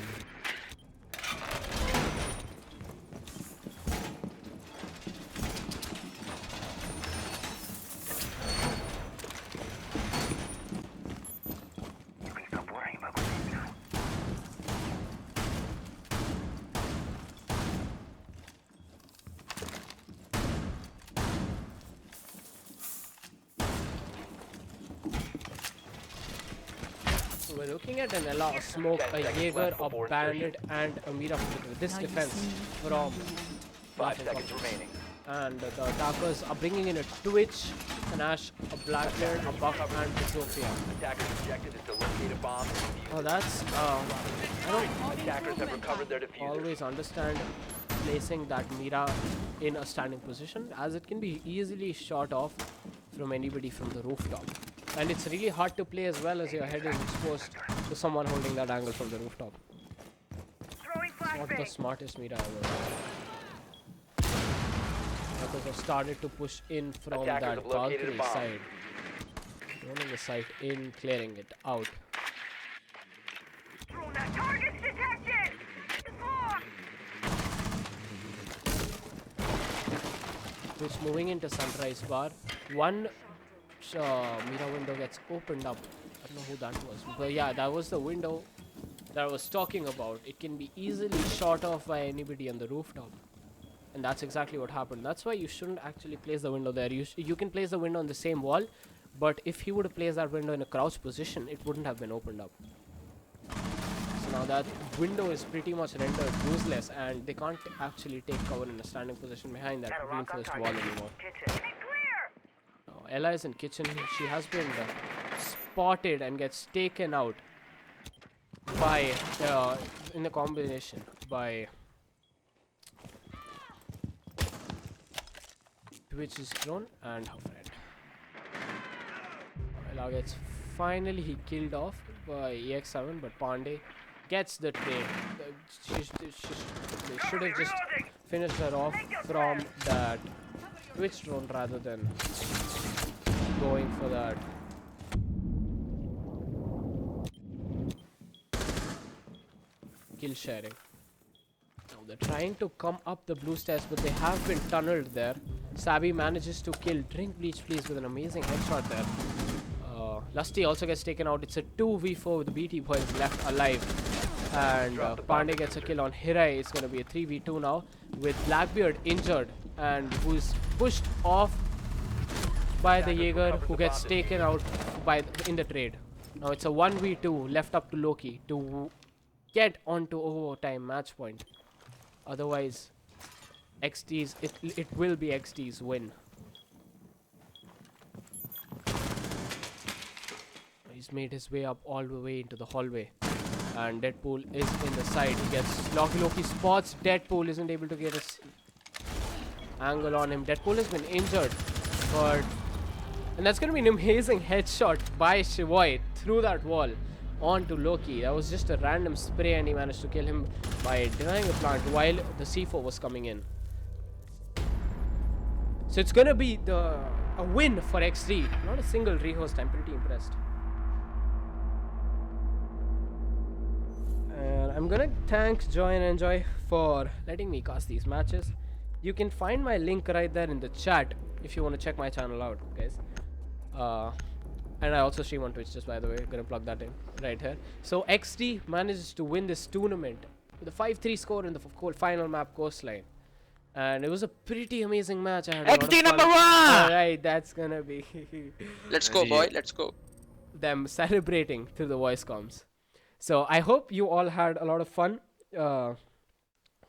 You can stop worrying about what you know. So we're looking at an Ella, a Smoke, a Jaeger, a Bandit, and a Mira with this defense from 5 seconds remaining. and the attackers are bringing in a Twitch, an Ash, a Blackbeard, a Buck, and a Sophia. Attackers' objective is to locate a bomb and defuse Oh, it. that's I don't Attackers have recovered their diffuser. always understand placing that Mira in a standing position, as it can be easily shot off from anybody from the rooftop, and it's really hard to play as well as your head is exposed to someone holding that angle from the rooftop. Throwing Not the flashbang. smartest Mira ever. Because they started to push in from Attackers that have located a balcony bomb. side, running the site in, clearing it out. Throw that. Target's detected. Which moving into Sunrise Bar, one Mira window gets opened up. I don't know who that was, but yeah, that was the window that I was talking about. It can be easily shot off by anybody on the rooftop, and that's exactly what happened. That's why you shouldn't actually place the window there. You can place the window on the same wall, but if he would have placed that window in a crouch position, it wouldn't have been opened up. So now that window is pretty much rendered useless, and they can't actually take cover in a standing position behind that reinforced wall anymore. Kitchen. Clear. Now, Ella is in kitchen. She has been spotted and gets taken out by in the combination by Twitch's drone and her friend. Ella gets finally killed off by EX7, but Pandey gets the trade. They should have just finished her off from that Twitch drone rather than going for that. Kill sharing. Now they're trying to come up the blue stairs, but they have been tunneled there. Sabi manages to kill Drink Bleach Please with an amazing headshot there. Lusty also gets taken out. It's a 2v4 with the BT boys left alive. And Pandey gets a kill on Hirai. It's going to be a 3v2 now with Blackbeard injured and who's pushed off by the Jaeger, who gets taken out in the trade. Now it's a 1v2 left up to Loki to get onto overtime match point. Otherwise, XD's it will be XD's win. He's made his way up all the way into the hallway, and Deadpool is in the side. He gets Loki spots Deadpool, isn't able to get his angle on him. Deadpool has been injured, and that's gonna be an amazing headshot by Shivoy through that wall onto Loki. That was just a random spray, and he managed to kill him by denying the plant while the C4 was coming in. So it's gonna be a win for XD. Not a single rehost. I'm pretty impressed. And I'm gonna thank Joy and Enjoy for letting me cast these matches. You can find my link right there in the chat if you want to check my channel out, guys. And I also stream on Twitch, just by the way. Gonna plug that in right here. So XD manages to win this tournament with a 5-3 score in the final map, Coastline. And it was a pretty amazing match. I had a lot of XD fun. number 1! Alright, that's gonna be Let's go, boy. Let's go. them celebrating through the voice comms. So I hope you all had a lot of fun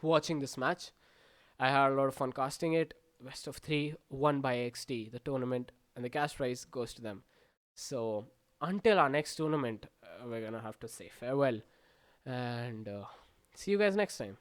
watching this match. I had a lot of fun casting it. Best of 3 won by XD. The tournament and the cash prize goes to them. So until our next tournament, we're gonna have to say farewell and see you guys next time.